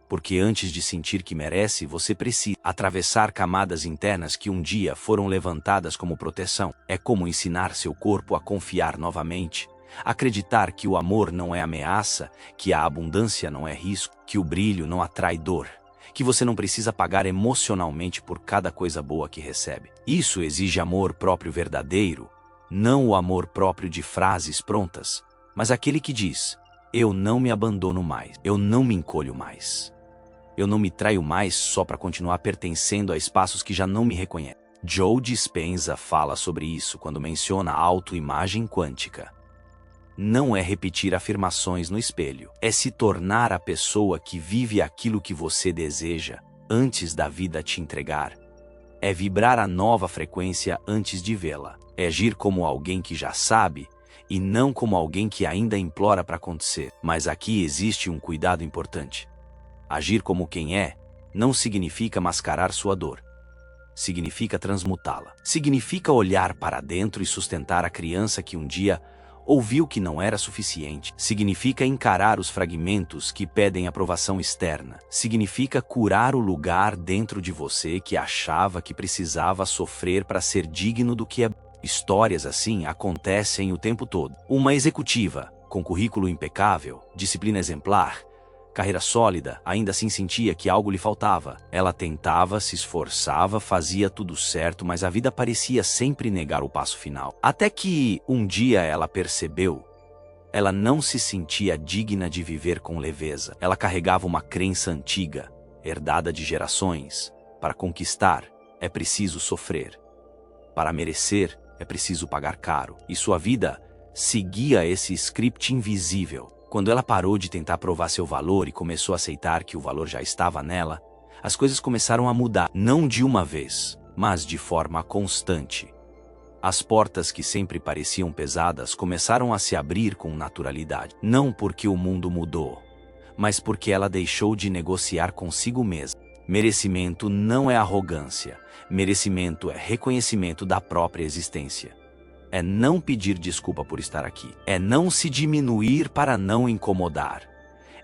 porque antes de sentir que merece, você precisa atravessar camadas internas que um dia foram levantadas como proteção. É como ensinar seu corpo a confiar novamente, acreditar que o amor não é ameaça, que a abundância não é risco, que o brilho não atrai dor, que você não precisa pagar emocionalmente por cada coisa boa que recebe. Isso exige amor próprio verdadeiro, não o amor próprio de frases prontas, mas aquele que diz: eu não me abandono mais, eu não me encolho mais, eu não me traio mais só para continuar pertencendo a espaços que já não me reconhecem. Joe Dispenza fala sobre isso quando menciona a autoimagem quântica. Não é repetir afirmações no espelho. É se tornar a pessoa que vive aquilo que você deseja antes da vida te entregar. É vibrar a nova frequência antes de vê-la. É agir como alguém que já sabe e não como alguém que ainda implora para acontecer. Mas aqui existe um cuidado importante. Agir como quem é não significa mascarar sua dor. Significa transmutá-la. Significa olhar para dentro e sustentar a criança que um dia ouviu que não era suficiente. Significa encarar os fragmentos que pedem aprovação externa. Significa curar o lugar dentro de você que achava que precisava sofrer para ser digno do que é. Histórias assim acontecem o tempo todo. Uma executiva, com currículo impecável, disciplina exemplar, carreira sólida, ainda assim sentia que algo lhe faltava. Ela tentava, se esforçava, fazia tudo certo, mas a vida parecia sempre negar o passo final. Até que, um dia, ela percebeu. Ela não se sentia digna de viver com leveza. Ela carregava uma crença antiga, herdada de gerações. Para conquistar, é preciso sofrer. Para merecer, é preciso pagar caro. E sua vida seguia esse script invisível. Quando ela parou de tentar provar seu valor e começou a aceitar que o valor já estava nela, as coisas começaram a mudar, não de uma vez, mas de forma constante. As portas que sempre pareciam pesadas começaram a se abrir com naturalidade. Não porque o mundo mudou, mas porque ela deixou de negociar consigo mesma. Merecimento não é arrogância. Merecimento é reconhecimento da própria existência. É não pedir desculpa por estar aqui. É não se diminuir para não incomodar.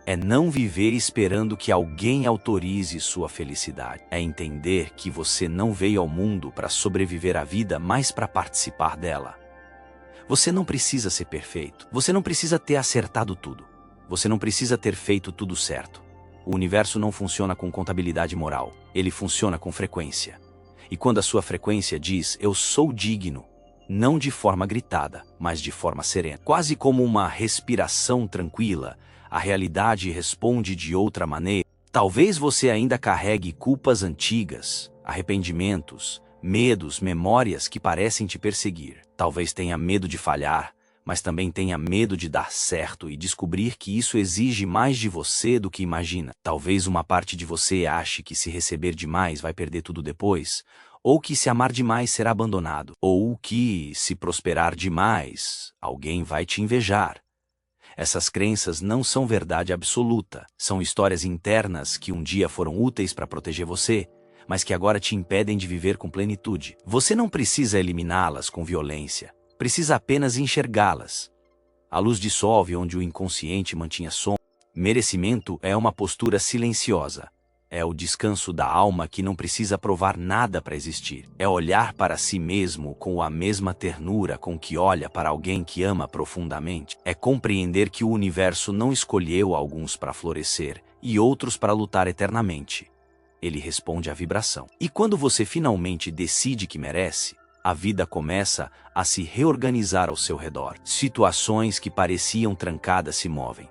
É não viver esperando que alguém autorize sua felicidade. É entender que você não veio ao mundo para sobreviver à vida, mas para participar dela. Você não precisa ser perfeito. Você não precisa ter acertado tudo. Você não precisa ter feito tudo certo. O universo não funciona com contabilidade moral. Ele funciona com frequência. E quando a sua frequência diz, eu sou digno, não de forma gritada, mas de forma serena. Quase como uma respiração tranquila, a realidade responde de outra maneira. Talvez você ainda carregue culpas antigas, arrependimentos, medos, memórias que parecem te perseguir. Talvez tenha medo de falhar, mas também tenha medo de dar certo e descobrir que isso exige mais de você do que imagina. Talvez uma parte de você ache que se receber demais vai perder tudo depois, ou que se amar demais será abandonado, ou que, se prosperar demais, alguém vai te invejar. Essas crenças não são verdade absoluta, são histórias internas que um dia foram úteis para proteger você, mas que agora te impedem de viver com plenitude. Você não precisa eliminá-las com violência, precisa apenas enxergá-las. A luz dissolve onde o inconsciente mantinha sombra. Merecimento é uma postura silenciosa. É o descanso da alma que não precisa provar nada para existir. É olhar para si mesmo com a mesma ternura com que olha para alguém que ama profundamente. É compreender que o universo não escolheu alguns para florescer e outros para lutar eternamente. Ele responde à vibração. E quando você finalmente decide que merece, a vida começa a se reorganizar ao seu redor. Situações que pareciam trancadas se movem.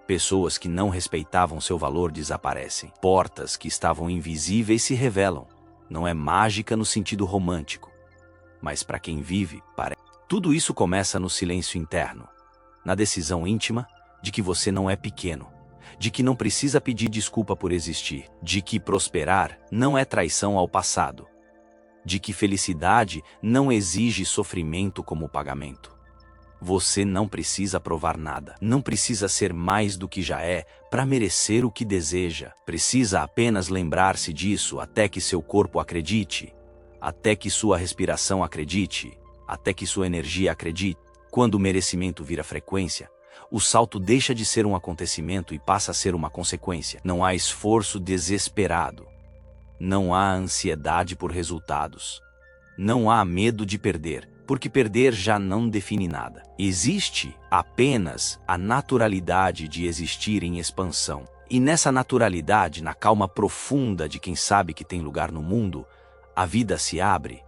Pessoas que não respeitavam seu valor desaparecem. Portas que estavam invisíveis se revelam. Não é mágica no sentido romântico, mas para quem vive, parece. Tudo isso começa no silêncio interno, na decisão íntima de que você não é pequeno, de que não precisa pedir desculpa por existir, de que prosperar não é traição ao passado, de que felicidade não exige sofrimento como pagamento. Você não precisa provar nada, não precisa ser mais do que já é para merecer o que deseja. Precisa apenas lembrar-se disso até que seu corpo acredite, até que sua respiração acredite, até que sua energia acredite. Quando o merecimento vira frequência, o salto deixa de ser um acontecimento e passa a ser uma consequência. Não há esforço desesperado, não há ansiedade por resultados, não há medo de perder, porque perder já não define nada. Existe apenas a naturalidade de existir em expansão. E nessa naturalidade, na calma profunda de quem sabe que tem lugar no mundo, a vida se abre,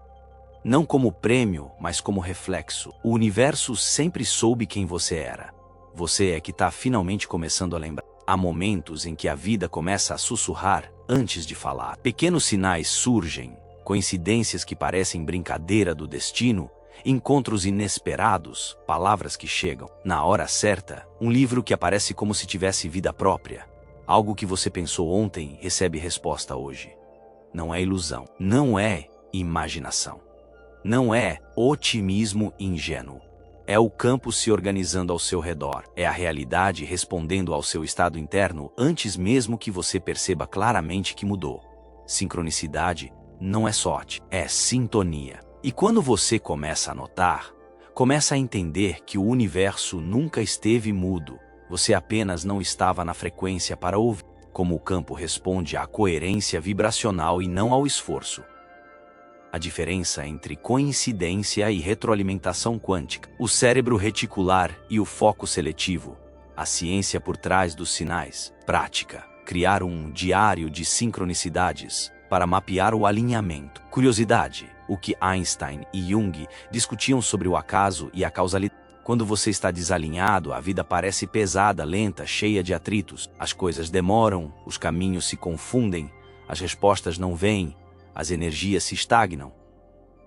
não como prêmio, mas como reflexo. O universo sempre soube quem você era. Você é que está finalmente começando a lembrar. Há momentos em que a vida começa a sussurrar antes de falar. Pequenos sinais surgem, coincidências que parecem brincadeira do destino, encontros inesperados, palavras que chegam na hora certa, um livro que aparece como se tivesse vida própria. Algo que você pensou ontem recebe resposta hoje. Não é ilusão, não é imaginação, não é otimismo ingênuo. É o campo se organizando ao seu redor, é a realidade respondendo ao seu estado interno antes mesmo que você perceba claramente que mudou. Sincronicidade não é sorte, é sintonia. E quando você começa a notar, começa a entender que o universo nunca esteve mudo, você apenas não estava na frequência para ouvir. Como o campo responde à coerência vibracional e não ao esforço. A diferença entre coincidência e retroalimentação quântica. O cérebro reticular e o foco seletivo. A ciência por trás dos sinais. Prática. Criar um diário de sincronicidades para mapear o alinhamento. Curiosidade. O que Einstein e Jung discutiam sobre o acaso e a causalidade. Quando você está desalinhado, a vida parece pesada, lenta, cheia de atritos. As coisas demoram, os caminhos se confundem, as respostas não vêm, as energias se estagnam.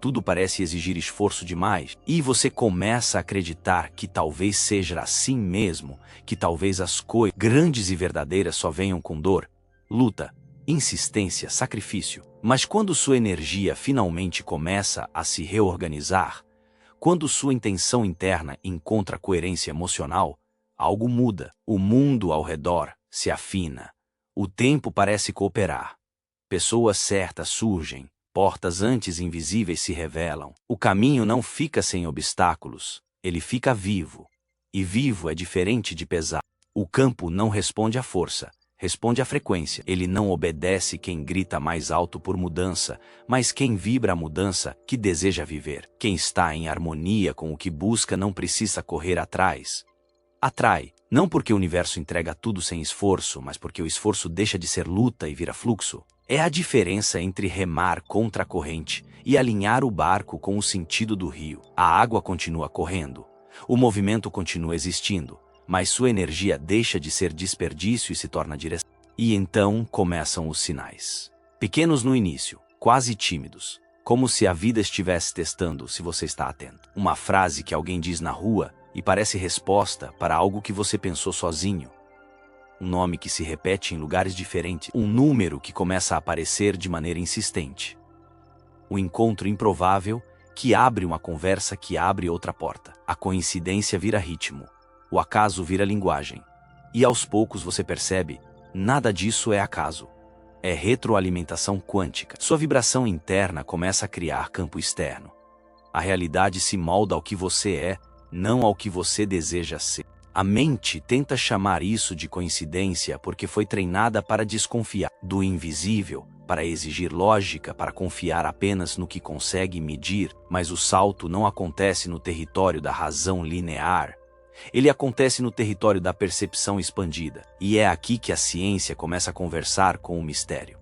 Tudo parece exigir esforço demais. E você começa a acreditar que talvez seja assim mesmo, que talvez as coisas grandes e verdadeiras só venham com dor, luta, insistência, sacrifício. Mas quando sua energia finalmente começa a se reorganizar, quando sua intenção interna encontra coerência emocional, algo muda. O mundo ao redor se afina. O tempo parece cooperar. Pessoas certas surgem, portas antes invisíveis se revelam. O caminho não fica sem obstáculos, ele fica vivo. E vivo é diferente de pesado. O campo não responde à força, responde à frequência. Ele não obedece quem grita mais alto por mudança, mas quem vibra a mudança que deseja viver. Quem está em harmonia com o que busca não precisa correr atrás. Atrai, não porque o universo entrega tudo sem esforço, mas porque o esforço deixa de ser luta e vira fluxo. É a diferença entre remar contra a corrente e alinhar o barco com o sentido do rio. A água continua correndo, o movimento continua existindo, mas sua energia deixa de ser desperdício e se torna direção. E então começam os sinais. Pequenos no início, quase tímidos. como se a vida estivesse testando se você está atento. Uma frase que alguém diz na rua e parece resposta para algo que você pensou sozinho. Um nome que se repete em lugares diferentes. Um número que começa a aparecer de maneira insistente. Um encontro improvável que abre uma conversa que abre outra porta. A coincidência vira ritmo. O acaso vira linguagem. E aos poucos você percebe, nada disso é acaso. É retroalimentação quântica. Sua vibração interna começa a criar campo externo. A realidade se molda ao que você é, não ao que você deseja ser. A mente tenta chamar isso de coincidência porque foi treinada para desconfiar do invisível, para exigir lógica, para confiar apenas no que consegue medir, mas o salto não acontece no território da razão linear. Ele acontece no território da percepção expandida, e é aqui que a ciência começa a conversar com o mistério.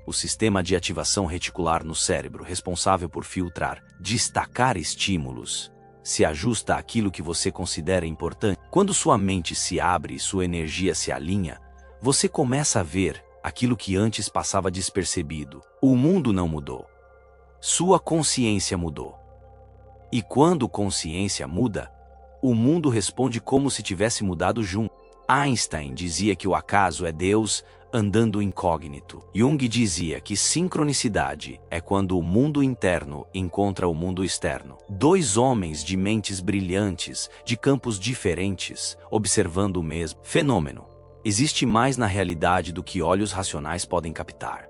O sistema de ativação reticular no cérebro, responsável por filtrar, destacar estímulos, se ajusta àquilo que você considera importante. Quando sua mente se abre e sua energia se alinha, você começa a ver aquilo que antes passava despercebido. O mundo não mudou. Sua consciência mudou. E quando consciência muda, o mundo responde como se tivesse mudado junto. Einstein dizia que o acaso é Deus andando incógnito. Jung dizia que sincronicidade é quando o mundo interno encontra o mundo externo. Dois homens de mentes brilhantes, de campos diferentes, observando o mesmo fenômeno. Existe mais na realidade do que olhos racionais podem captar.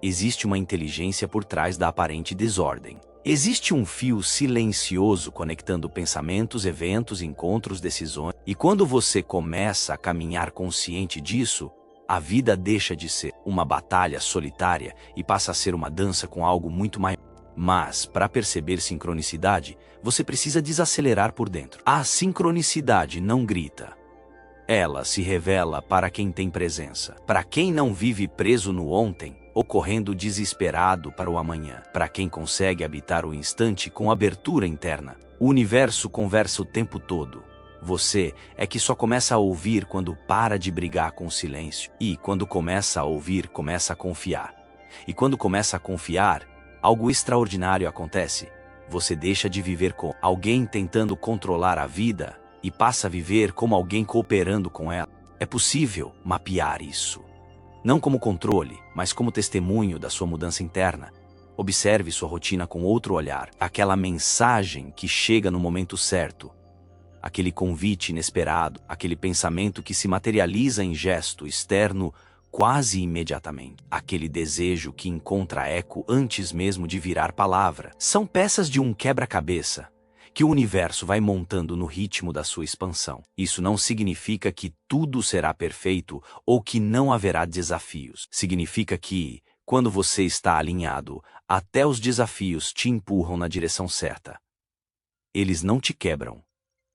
Existe uma inteligência por trás da aparente desordem. Existe um fio silencioso conectando pensamentos, eventos, encontros, decisões. E quando você começa a caminhar consciente disso, a vida deixa de ser uma batalha solitária e passa a ser uma dança com algo muito maior. Mas, para perceber sincronicidade, você precisa desacelerar por dentro. A sincronicidade não grita. Ela se revela para quem tem presença. Para quem não vive preso no ontem, ou correndo desesperado para o amanhã. Para quem consegue habitar o instante com abertura interna. O universo conversa o tempo todo. Você é que só começa a ouvir quando para de brigar com o silêncio. E quando começa a ouvir, começa a confiar. E quando começa a confiar, algo extraordinário acontece. Você deixa de viver com alguém tentando controlar a vida e passa a viver como alguém cooperando com ela. É possível mapear isso. Não como controle, mas como testemunho da sua mudança interna. Observe sua rotina com outro olhar. Aquela mensagem que chega no momento certo. Aquele convite inesperado, aquele pensamento que se materializa em gesto externo quase imediatamente. Aquele desejo que encontra eco antes mesmo de virar palavra. São peças de um quebra-cabeça que o universo vai montando no ritmo da sua expansão. Isso não significa que tudo será perfeito ou que não haverá desafios. Significa que, quando você está alinhado, até os desafios te empurram na direção certa. Eles não te quebram,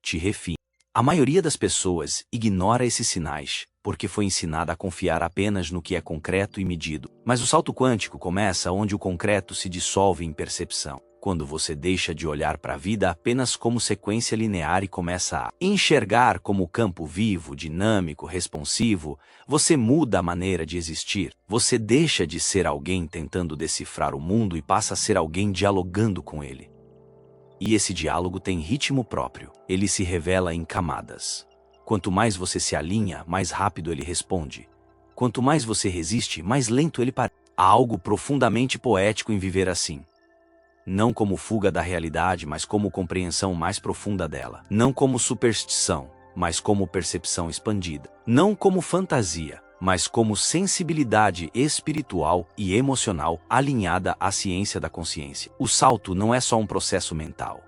te refinam. A maioria das pessoas ignora esses sinais, porque foi ensinada a confiar apenas no que é concreto e medido. Mas o salto quântico começa onde o concreto se dissolve em percepção. Quando você deixa de olhar para a vida apenas como sequência linear e começa a enxergar como campo vivo, dinâmico, responsivo, você muda a maneira de existir. Você deixa de ser alguém tentando decifrar o mundo e passa a ser alguém dialogando com ele. E esse diálogo tem ritmo próprio. Ele se revela em camadas. Quanto mais você se alinha, mais rápido ele responde. Quanto mais você resiste, mais lento ele parece. Há algo profundamente poético em viver assim. Não como fuga da realidade, mas como compreensão mais profunda dela. Não como superstição, mas como percepção expandida. Não como fantasia, mas como sensibilidade espiritual e emocional alinhada à ciência da consciência. O salto não é só um processo mental.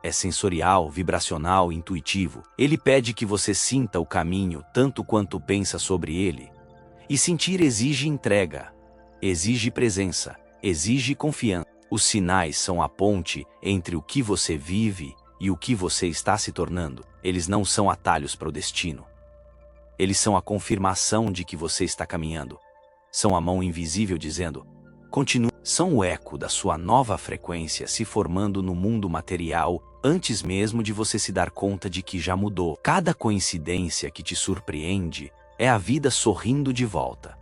É sensorial, vibracional, intuitivo. Ele pede que você sinta o caminho tanto quanto pensa sobre ele. E sentir exige entrega, exige presença, exige confiança. Os sinais são a ponte entre o que você vive e o que você está se tornando. Eles não são atalhos para o destino. Eles são a confirmação de que você está caminhando. São a mão invisível dizendo, continue. São o eco da sua nova frequência se formando no mundo material antes mesmo de você se dar conta de que já mudou. Cada coincidência que te surpreende é a vida sorrindo de volta.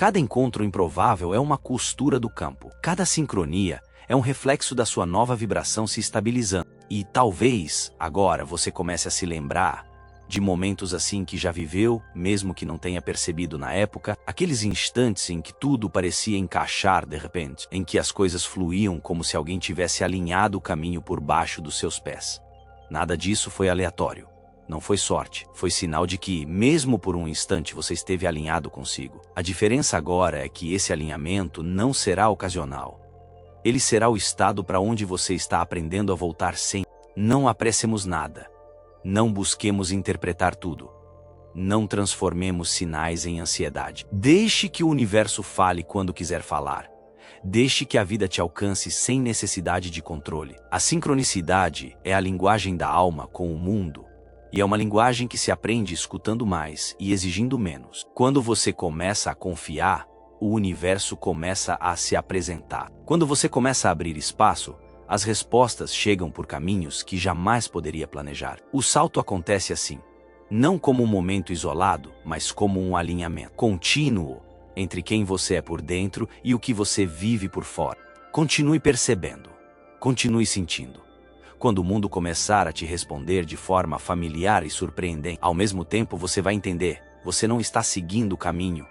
Cada encontro improvável é uma costura do campo. Cada sincronia é um reflexo da sua nova vibração se estabilizando. E talvez agora você comece a se lembrar de momentos assim que já viveu, mesmo que não tenha percebido na época, aqueles instantes em que tudo parecia encaixar de repente, em que as coisas fluíam como se alguém tivesse alinhado o caminho por baixo dos seus pés. Nada disso foi aleatório. Não foi sorte, foi sinal de que, mesmo por um instante, você esteve alinhado consigo. A diferença agora é que esse alinhamento não será ocasional. Ele será o estado para onde você está aprendendo a voltar sempre. Não apressemos nada. Não busquemos interpretar tudo. Não transformemos sinais em ansiedade. Deixe que o universo fale quando quiser falar. Deixe que a vida te alcance sem necessidade de controle. A sincronicidade é a linguagem da alma com o mundo. E é uma linguagem que se aprende escutando mais e exigindo menos. Quando você começa a confiar, o universo começa a se apresentar. Quando você começa a abrir espaço, as respostas chegam por caminhos que jamais poderia planejar. O salto acontece assim, não como um momento isolado, mas como um alinhamento contínuo entre quem você é por dentro e o que você vive por fora. Continue percebendo, continue sentindo. Quando o mundo começar a te responder de forma familiar e surpreendente, ao mesmo tempo você vai entender, você não está seguindo o caminho,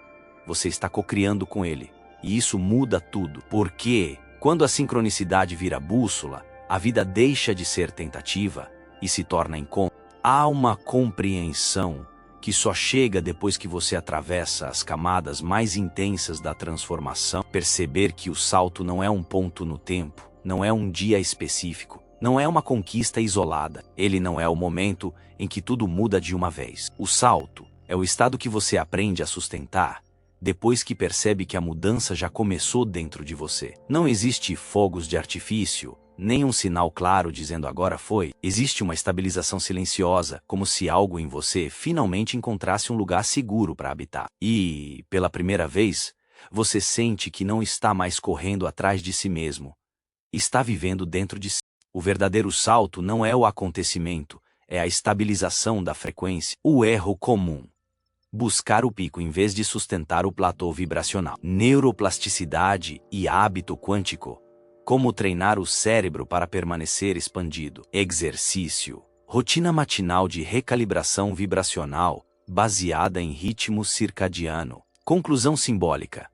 você está cocriando com ele. E isso muda tudo, porque quando a sincronicidade vira bússola, a vida deixa de ser tentativa e se torna encontro. Há uma compreensão que só chega depois que você atravessa as camadas mais intensas da transformação. Perceber que o salto não é um ponto no tempo, não é um dia específico, não é uma conquista isolada. Ele não é o momento em que tudo muda de uma vez. O salto é o estado que você aprende a sustentar depois que percebe que a mudança já começou dentro de você. Não existe fogos de artifício, nem um sinal claro dizendo agora foi. Existe uma estabilização silenciosa, como se algo em você finalmente encontrasse um lugar seguro para habitar. E, pela primeira vez, você sente que não está mais correndo atrás de si mesmo. Está vivendo dentro de si. O verdadeiro salto não é o acontecimento, é a estabilização da frequência. O erro comum: buscar o pico em vez de sustentar o platô vibracional. Neuroplasticidade e hábito quântico. Como treinar o cérebro para permanecer expandido. Exercício. Rotina matinal de recalibração vibracional, baseada em ritmo circadiano. Conclusão simbólica: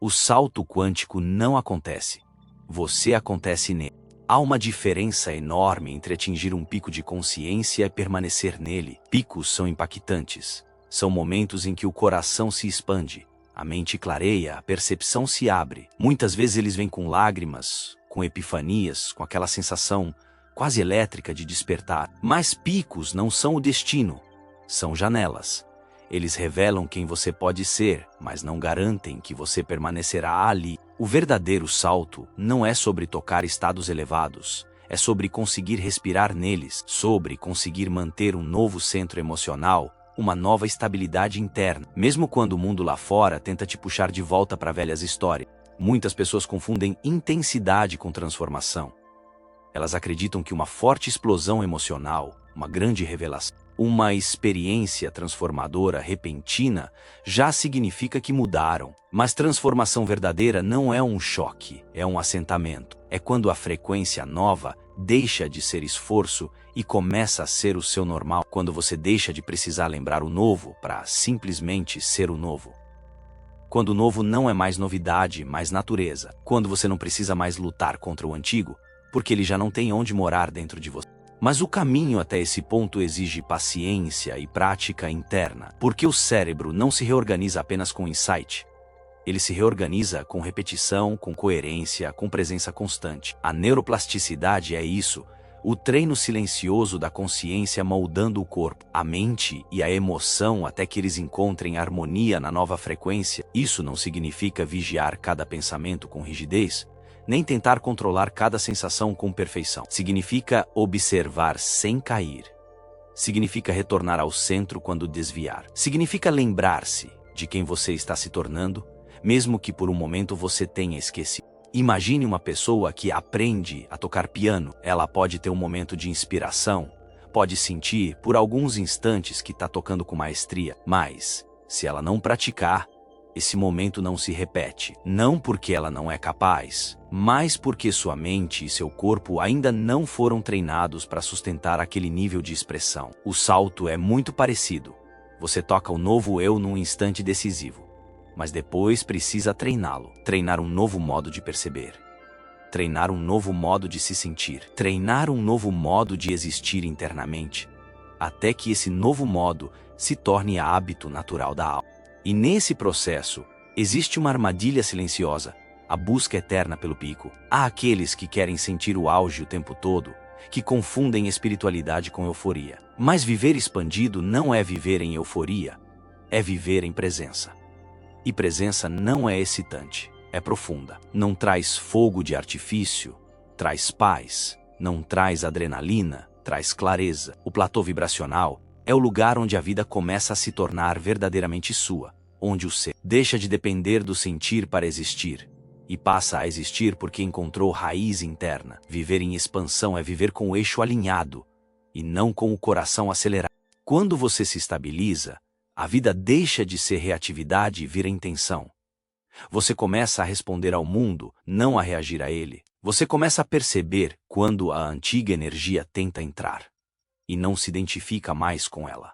o salto quântico não acontece. Você acontece nele. Há uma diferença enorme entre atingir um pico de consciência e permanecer nele. Picos são impactantes. São momentos em que o coração se expande, a mente clareia, a percepção se abre. Muitas vezes eles vêm com lágrimas, com epifanias, com aquela sensação quase elétrica de despertar. Mas picos não são o destino, são janelas. Eles revelam quem você pode ser, mas não garantem que você permanecerá ali. O verdadeiro salto não é sobre tocar estados elevados, é sobre conseguir respirar neles, sobre conseguir manter um novo centro emocional, uma nova estabilidade interna, mesmo quando o mundo lá fora tenta te puxar de volta para velhas histórias. Muitas pessoas confundem intensidade com transformação. Elas acreditam que uma forte explosão emocional, uma grande revelação, uma experiência transformadora repentina já significa que mudaram. Mas transformação verdadeira não é um choque, é um assentamento. É quando a frequência nova deixa de ser esforço e começa a ser o seu normal. Quando você deixa de precisar lembrar o novo para simplesmente ser o novo. Quando o novo não é mais novidade, mas natureza. Quando você não precisa mais lutar contra o antigo, porque ele já não tem onde morar dentro de você. Mas o caminho até esse ponto exige paciência e prática interna, porque o cérebro não se reorganiza apenas com insight. Ele se reorganiza com repetição, com coerência, com presença constante. A neuroplasticidade é isso, o treino silencioso da consciência moldando o corpo, a mente e a emoção até que eles encontrem harmonia na nova frequência. Isso não significa vigiar cada pensamento com rigidez, nem tentar controlar cada sensação com perfeição. Significa observar sem cair. Significa retornar ao centro quando desviar. Significa lembrar-se de quem você está se tornando, mesmo que por um momento você tenha esquecido. Imagine uma pessoa que aprende a tocar piano. Ela pode ter um momento de inspiração, pode sentir por alguns instantes que está tocando com maestria, mas, se ela não praticar, Esse momento não se repete, não porque ela não é capaz, mas porque sua mente e seu corpo ainda não foram treinados para sustentar aquele nível de expressão. O salto é muito parecido. Você toca o novo eu num instante decisivo, mas depois precisa treiná-lo, treinar um novo modo de perceber, treinar um novo modo de se sentir, treinar um novo modo de existir internamente, até que esse novo modo se torne hábito natural da alma. E nesse processo, existe uma armadilha silenciosa, a busca eterna pelo pico. Há aqueles que querem sentir o auge o tempo todo, que confundem espiritualidade com euforia. Mas viver expandido não é viver em euforia, é viver em presença. E presença não é excitante, é profunda. Não traz fogo de artifício, traz paz. Não traz adrenalina, traz clareza. O platô vibracional é o lugar onde a vida começa a se tornar verdadeiramente sua, onde o ser deixa de depender do sentir para existir e passa a existir porque encontrou raiz interna. Viver em expansão é viver com o eixo alinhado e não com o coração acelerado. Quando você se estabiliza, a vida deixa de ser reatividade e vira intenção. Você começa a responder ao mundo, não a reagir a ele. Você começa a perceber quando a antiga energia tenta entrar e não se identifica mais com ela.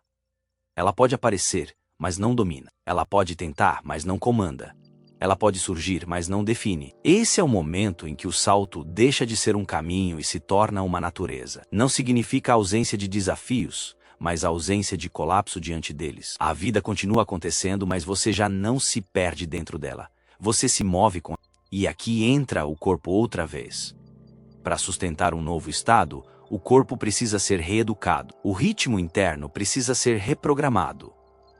Ela pode aparecer, mas não domina. Ela pode tentar, mas não comanda. Ela pode surgir, mas não define. Esse é o momento em que o salto deixa de ser um caminho e se torna uma natureza. Não significa a ausência de desafios, mas a ausência de colapso diante deles. A vida continua acontecendo, mas você já não se perde dentro dela. Você se move com ela. E aqui entra o corpo outra vez. Para sustentar um novo estado, o corpo precisa ser reeducado. O ritmo interno precisa ser reprogramado.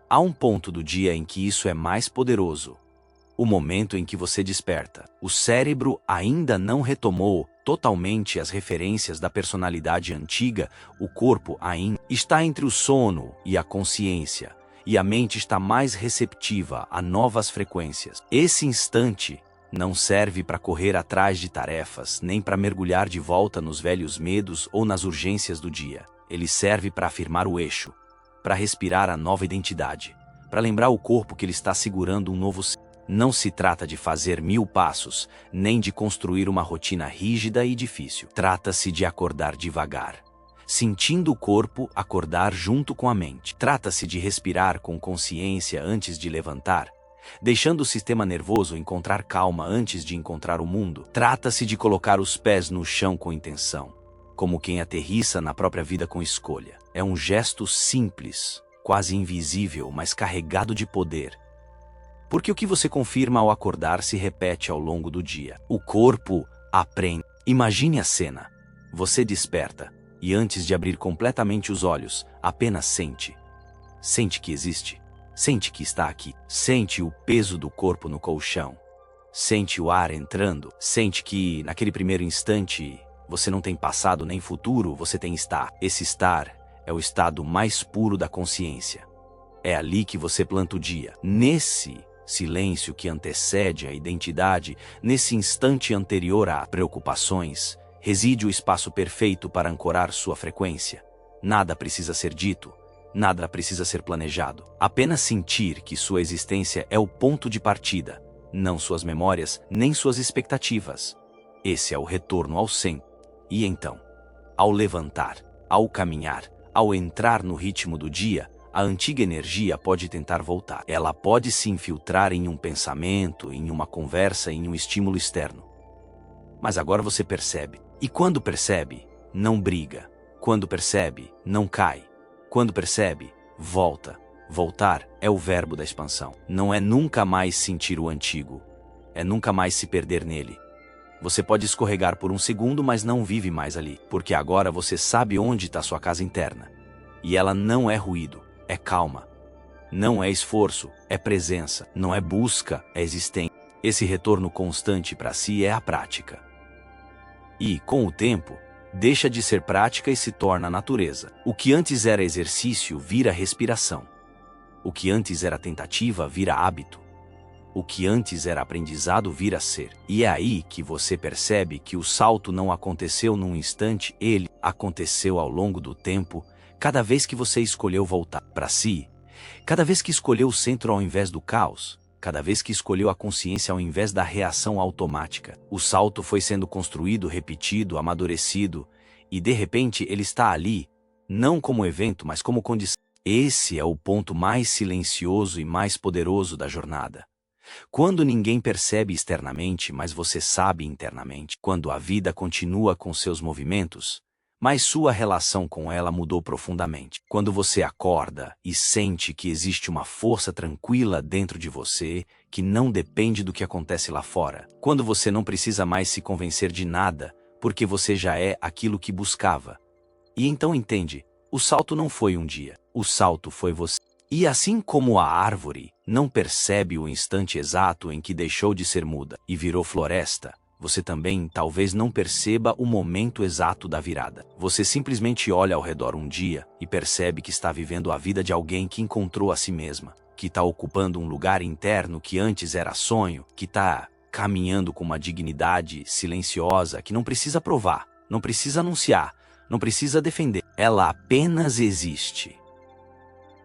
Há um ponto do dia em que isso é mais poderoso. O momento em que você desperta. O cérebro ainda não retomou totalmente as referências da personalidade antiga, o corpo ainda está entre o sono e a consciência, e a mente está mais receptiva a novas frequências. Esse instante não serve para correr atrás de tarefas, nem para mergulhar de volta nos velhos medos ou nas urgências do dia. Ele serve para afirmar o eixo, para respirar a nova identidade, para lembrar o corpo que ele está segurando um novo ser. Não se trata de fazer 1000 passos, nem de construir uma rotina rígida e difícil. Trata-se de acordar devagar, sentindo o corpo acordar junto com a mente. Trata-se de respirar com consciência antes de levantar, deixando o sistema nervoso encontrar calma antes de encontrar o mundo. Trata-se de colocar os pés no chão com intenção, como quem aterrissa na própria vida com escolha. É um gesto simples, quase invisível, mas carregado de poder. Porque o que você confirma ao acordar se repete ao longo do dia. O corpo aprende. Imagine a cena. Você desperta, e antes de abrir completamente os olhos, apenas sente. Sente que existe. Sente que está aqui. Sente o peso do corpo no colchão. Sente o ar entrando. Sente que, naquele primeiro instante, você não tem passado nem futuro, você tem estar. Esse estar é o estado mais puro da consciência. É ali que você planta o dia. Nesse silêncio que antecede a identidade, nesse instante anterior a preocupações, reside o espaço perfeito para ancorar sua frequência. Nada precisa ser dito. Nada precisa ser planejado. Apenas sentir que sua existência é o ponto de partida, não suas memórias, nem suas expectativas. Esse é o retorno ao centro. E então, ao levantar, ao caminhar, ao entrar no ritmo do dia, a antiga energia pode tentar voltar. Ela pode se infiltrar em um pensamento, em uma conversa, em um estímulo externo. Mas agora você percebe. E quando percebe, não briga. Quando percebe, não cai. Quando percebe, volta. Voltar é o verbo da expansão. Não é nunca mais sentir o antigo. É nunca mais se perder nele. Você pode escorregar por um segundo, mas não vive mais ali. Porque agora você sabe onde está sua casa interna. E ela não é ruído, é calma. Não é esforço, é presença. Não é busca, é existência. Esse retorno constante para si é a prática. E, com o tempo, deixa de ser prática e se torna natureza. O que antes era exercício vira respiração. O que antes era tentativa vira hábito. O que antes era aprendizado vira ser. E é aí que você percebe que o salto não aconteceu num instante, ele aconteceu ao longo do tempo, cada vez que você escolheu voltar para si, cada vez que escolheu o centro ao invés do caos, cada vez que escolheu a consciência ao invés da reação automática. O salto foi sendo construído, repetido, amadurecido, e de repente ele está ali, não como evento, mas como condição. Esse é o ponto mais silencioso e mais poderoso da jornada. Quando ninguém percebe externamente, mas você sabe internamente. Quando a vida continua com seus movimentos, mas sua relação com ela mudou profundamente. Quando você acorda e sente que existe uma força tranquila dentro de você, que não depende do que acontece lá fora. Quando você não precisa mais se convencer de nada, porque você já é aquilo que buscava. E então entende, o salto não foi um dia, o salto foi você. E assim como a árvore não percebe o instante exato em que deixou de ser muda e virou floresta, você também talvez não perceba o momento exato da virada. Você simplesmente olha ao redor um dia e percebe que está vivendo a vida de alguém que encontrou a si mesma, que está ocupando um lugar interno que antes era sonho, que está caminhando com uma dignidade silenciosa que não precisa provar, não precisa anunciar, não precisa defender. Ela apenas existe.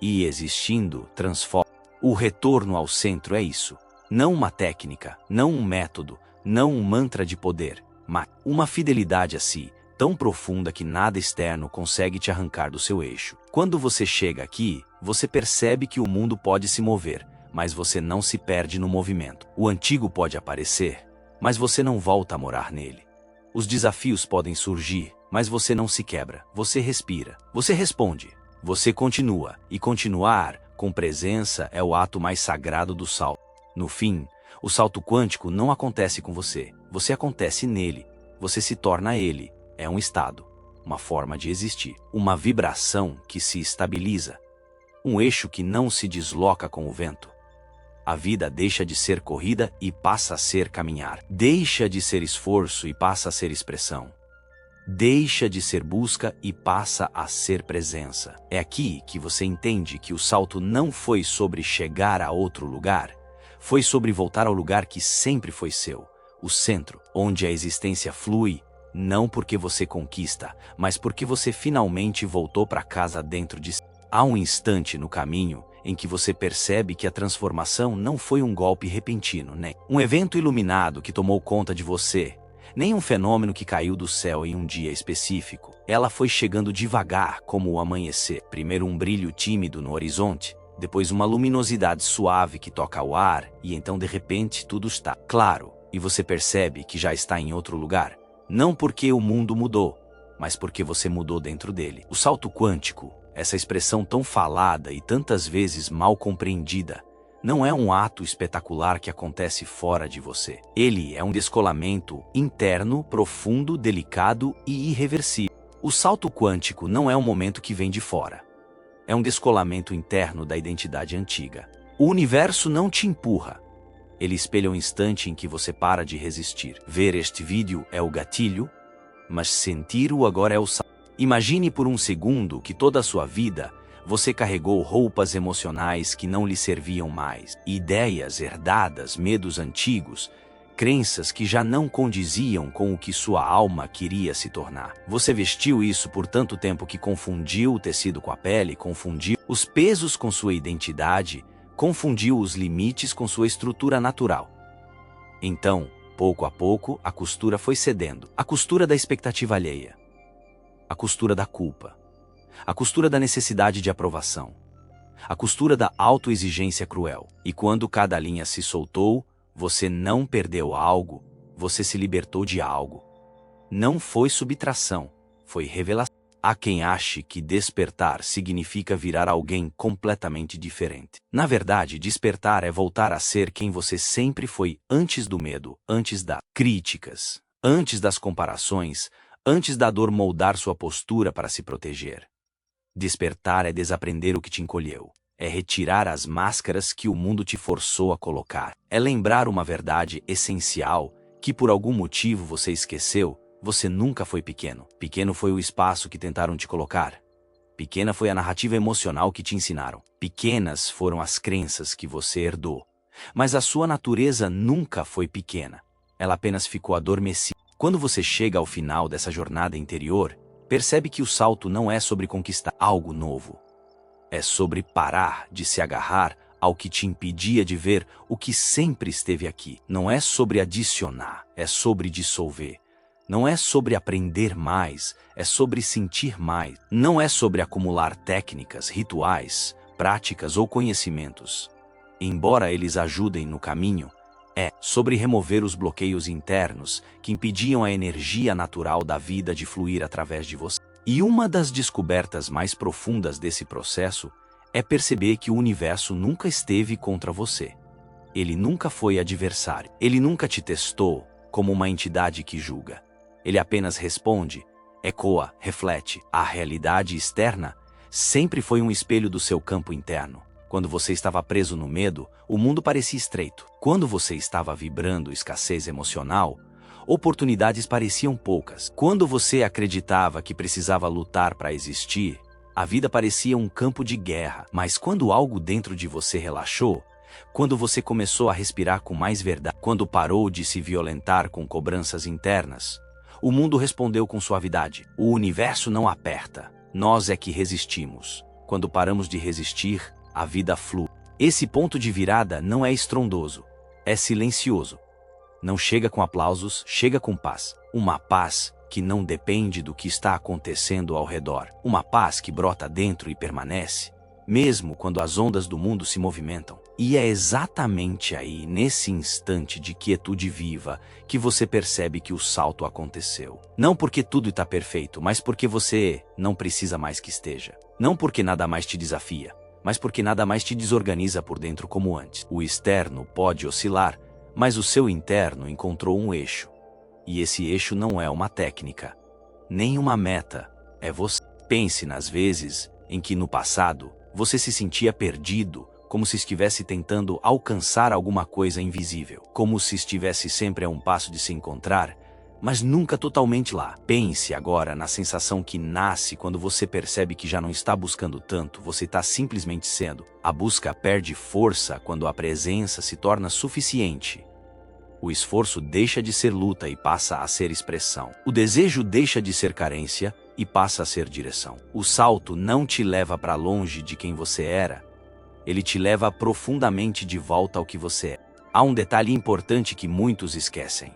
E existindo, transforma. O retorno ao centro é isso. Não uma técnica, não um método, não um mantra de poder, mas uma fidelidade a si, tão profunda que nada externo consegue te arrancar do seu eixo. Quando você chega aqui, você percebe que o mundo pode se mover, mas você não se perde no movimento. O antigo pode aparecer, mas você não volta a morar nele. Os desafios podem surgir, mas você não se quebra. Você respira, você responde, você continua, e continuar com presença é o ato mais sagrado do salto. No fim, o salto quântico não acontece com você, você acontece nele, você se torna ele, é um estado, uma forma de existir, uma vibração que se estabiliza, um eixo que não se desloca com o vento. A vida deixa de ser corrida e passa a ser caminhar, deixa de ser esforço e passa a ser expressão. Deixa de ser busca e passa a ser presença. É aqui que você entende que o salto não foi sobre chegar a outro lugar, foi sobre voltar ao lugar que sempre foi seu, o centro, onde a existência flui, não porque você conquista, mas porque você finalmente voltou para casa dentro de si. Há um instante no caminho em que você percebe que a transformação não foi um golpe repentino, nem um evento iluminado que tomou conta de você, nem um fenômeno que caiu do céu em um dia específico. Ela foi chegando devagar, como o amanhecer. Primeiro um brilho tímido no horizonte, depois uma luminosidade suave que toca o ar, e então de repente tudo está claro, e você percebe que já está em outro lugar. Não porque o mundo mudou, mas porque você mudou dentro dele. O salto quântico, essa expressão tão falada e tantas vezes mal compreendida, não é um ato espetacular que acontece fora de você. Ele é um descolamento interno, profundo, delicado e irreversível. O salto quântico não é um momento que vem de fora. É um descolamento interno da identidade antiga. O universo não te empurra. Ele espelha o instante em que você para de resistir. Ver este vídeo é o gatilho, mas sentir-o agora é o salto. Imagine por um segundo que toda a sua vida você carregou roupas emocionais que não lhe serviam mais, ideias herdadas, medos antigos, crenças que já não condiziam com o que sua alma queria se tornar. Você vestiu isso por tanto tempo que confundiu o tecido com a pele, confundiu os pesos com sua identidade, confundiu os limites com sua estrutura natural. Então, pouco a pouco, a costura foi cedendo. A costura da expectativa alheia. A costura da culpa. A costura da necessidade de aprovação. A costura da autoexigência cruel. E quando cada linha se soltou, você não perdeu algo, você se libertou de algo. Não foi subtração, foi revelação. Há quem ache que despertar significa virar alguém completamente diferente. Na verdade, despertar é voltar a ser quem você sempre foi antes do medo, antes das críticas, antes das comparações, antes da dor moldar sua postura para se proteger. Despertar é desaprender o que te encolheu. É retirar as máscaras que o mundo te forçou a colocar. É lembrar uma verdade essencial que por algum motivo você esqueceu. Você nunca foi pequeno. Pequeno foi o espaço que tentaram te colocar. Pequena foi a narrativa emocional que te ensinaram. Pequenas foram as crenças que você herdou. Mas a sua natureza nunca foi pequena. Ela apenas ficou adormecida. Quando você chega ao final dessa jornada interior, percebe que o salto não é sobre conquistar algo novo. É sobre parar de se agarrar ao que te impedia de ver o que sempre esteve aqui. Não é sobre adicionar, é sobre dissolver. Não é sobre aprender mais, é sobre sentir mais. Não é sobre acumular técnicas, rituais, práticas ou conhecimentos. Embora eles ajudem no caminho, é sobre remover os bloqueios internos que impediam a energia natural da vida de fluir através de você. E uma das descobertas mais profundas desse processo é perceber que o universo nunca esteve contra você. Ele nunca foi adversário. Ele nunca te testou como uma entidade que julga. Ele apenas responde, ecoa, reflete. A realidade externa sempre foi um espelho do seu campo interno. Quando você estava preso no medo, o mundo parecia estreito. Quando você estava vibrando escassez emocional, oportunidades pareciam poucas. Quando você acreditava que precisava lutar para existir, a vida parecia um campo de guerra. Mas quando algo dentro de você relaxou, quando você começou a respirar com mais verdade, quando parou de se violentar com cobranças internas, o mundo respondeu com suavidade. O universo não aperta, nós é que resistimos. Quando paramos de resistir, a vida flui. Esse ponto de virada não é estrondoso, é silencioso. Não chega com aplausos, chega com paz. Uma paz que não depende do que está acontecendo ao redor. Uma paz que brota dentro e permanece, mesmo quando as ondas do mundo se movimentam. E é exatamente aí, nesse instante de quietude viva, que você percebe que o salto aconteceu. Não porque tudo está perfeito, mas porque você não precisa mais que esteja. Não porque nada mais te desafia, mas porque nada mais te desorganiza por dentro como antes. O externo pode oscilar, mas o seu interno encontrou um eixo. E esse eixo não é uma técnica, nem uma meta, é você. Pense nas vezes em que no passado você se sentia perdido, como se estivesse tentando alcançar alguma coisa invisível, como se estivesse sempre a um passo de se encontrar, mas nunca totalmente lá. Pense agora na sensação que nasce quando você percebe que já não está buscando tanto, você está simplesmente sendo. A busca perde força quando a presença se torna suficiente. O esforço deixa de ser luta e passa a ser expressão. O desejo deixa de ser carência e passa a ser direção. O salto não te leva para longe de quem você era, ele te leva profundamente de volta ao que você é. Há um detalhe importante que muitos esquecem.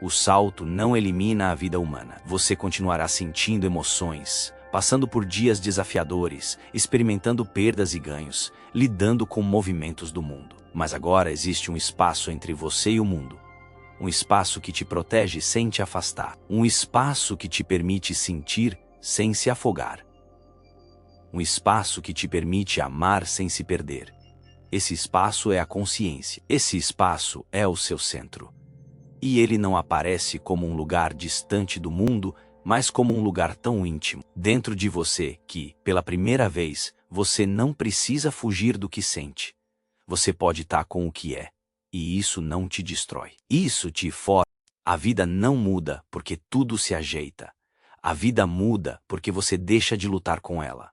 O salto não elimina a vida humana. Você continuará sentindo emoções, passando por dias desafiadores, experimentando perdas e ganhos, lidando com movimentos do mundo. Mas agora existe um espaço entre você e o mundo. Um espaço que te protege sem te afastar. Um espaço que te permite sentir sem se afogar. Um espaço que te permite amar sem se perder. Esse espaço é a consciência. Esse espaço é o seu centro. E ele não aparece como um lugar distante do mundo, mas como um lugar tão íntimo, dentro de você que, pela primeira vez, você não precisa fugir do que sente. Você pode estar com o que é, e isso não te destrói. Isso te forma. A vida não muda porque tudo se ajeita. A vida muda porque você deixa de lutar com ela.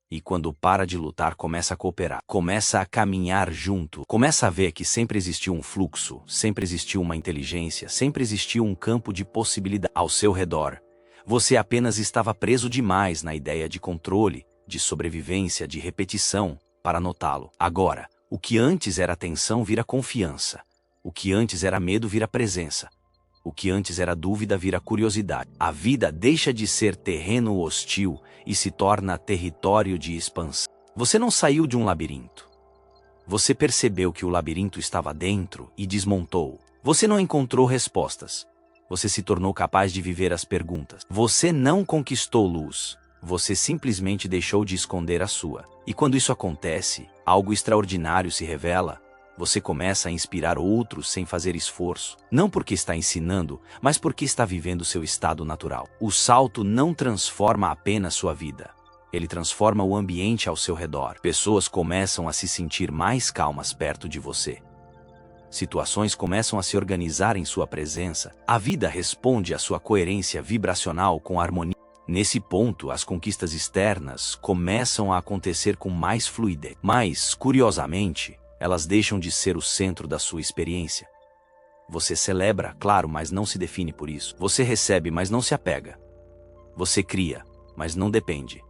E quando para de lutar, começa a cooperar, começa a caminhar junto, começa a ver que sempre existiu um fluxo, sempre existiu uma inteligência, sempre existiu um campo de possibilidade ao seu redor. Você apenas estava preso demais na ideia de controle, de sobrevivência, de repetição, para notá-lo. Agora, o que antes era tensão vira confiança. O que antes era medo vira presença. O que antes era dúvida vira curiosidade. A vida deixa de ser terreno hostil e se torna território de expansão. Você não saiu de um labirinto. Você percebeu que o labirinto estava dentro e desmontou. Você não encontrou respostas. Você se tornou capaz de viver as perguntas. Você não conquistou luz. Você simplesmente deixou de esconder a sua. E quando isso acontece, algo extraordinário se revela. Você começa a inspirar outros sem fazer esforço. Não porque está ensinando, mas porque está vivendo seu estado natural. O salto não transforma apenas sua vida. Ele transforma o ambiente ao seu redor. Pessoas começam a se sentir mais calmas perto de você. Situações começam a se organizar em sua presença. A vida responde à sua coerência vibracional com harmonia. Nesse ponto, as conquistas externas começam a acontecer com mais fluidez. Mas, curiosamente, elas deixam de ser o centro da sua experiência. Você celebra, claro, mas não se define por isso. Você recebe, mas não se apega. Você cria, mas não depende.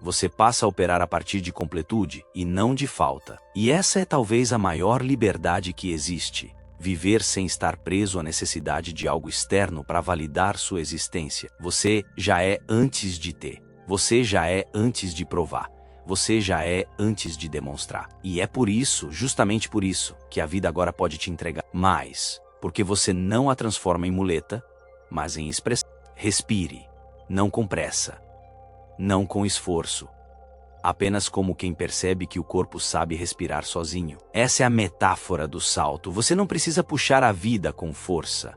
Você passa a operar a partir de completude e não de falta. E essa é talvez a maior liberdade que existe. Viver sem estar preso à necessidade de algo externo para validar sua existência. Você já é antes de ter. Você já é antes de provar. Você já é antes de demonstrar. E é por isso, justamente por isso, que a vida agora pode te entregar mais. Porque você não a transforma em muleta, mas em expressão. Respire. Não com pressa. Não com esforço. Apenas como quem percebe que o corpo sabe respirar sozinho. Essa é a metáfora do salto. Você não precisa puxar a vida com força.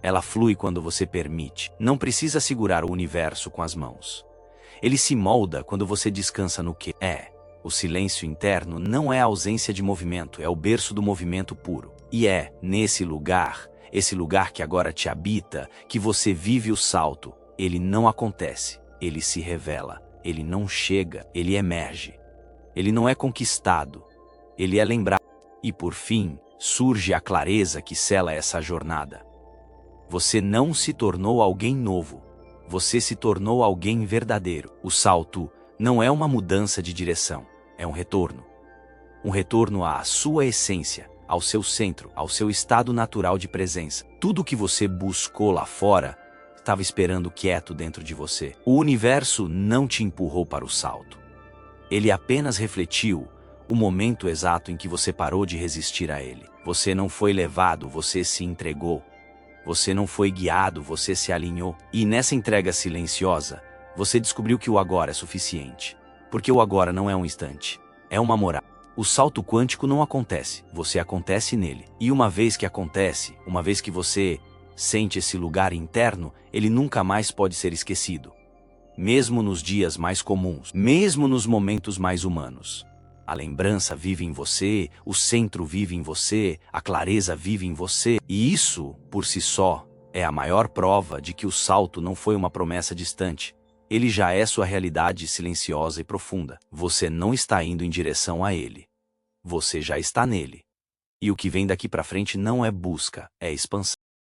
Ela flui quando você permite. Não precisa segurar o universo com as mãos. Ele se molda quando você descansa no que é. O silêncio interno não é a ausência de movimento, é o berço do movimento puro. E é nesse lugar, esse lugar que agora te habita, que você vive o salto. Ele não acontece, ele se revela. Ele não chega, ele emerge. Ele não é conquistado, ele é lembrado. E por fim, surge a clareza que sela essa jornada. Você não se tornou alguém novo. Você se tornou alguém verdadeiro. O salto não é uma mudança de direção, é um retorno. Um retorno à sua essência, ao seu centro, ao seu estado natural de presença. Tudo que você buscou lá fora estava esperando quieto dentro de você. O universo não te empurrou para o salto. Ele apenas refletiu o momento exato em que você parou de resistir a ele. Você não foi levado, você se entregou. Você não foi guiado, você se alinhou. E nessa entrega silenciosa, você descobriu que o agora é suficiente. Porque o agora não é um instante, é uma morada. O salto quântico não acontece, você acontece nele. E uma vez que acontece, uma vez que você sente esse lugar interno, ele nunca mais pode ser esquecido. Mesmo nos dias mais comuns, mesmo nos momentos mais humanos. A lembrança vive em você, o centro vive em você, a clareza vive em você. E isso, por si só, é a maior prova de que o salto não foi uma promessa distante. Ele já é sua realidade silenciosa e profunda. Você não está indo em direção a ele. Você já está nele. E o que vem daqui para frente não é busca, é expansão.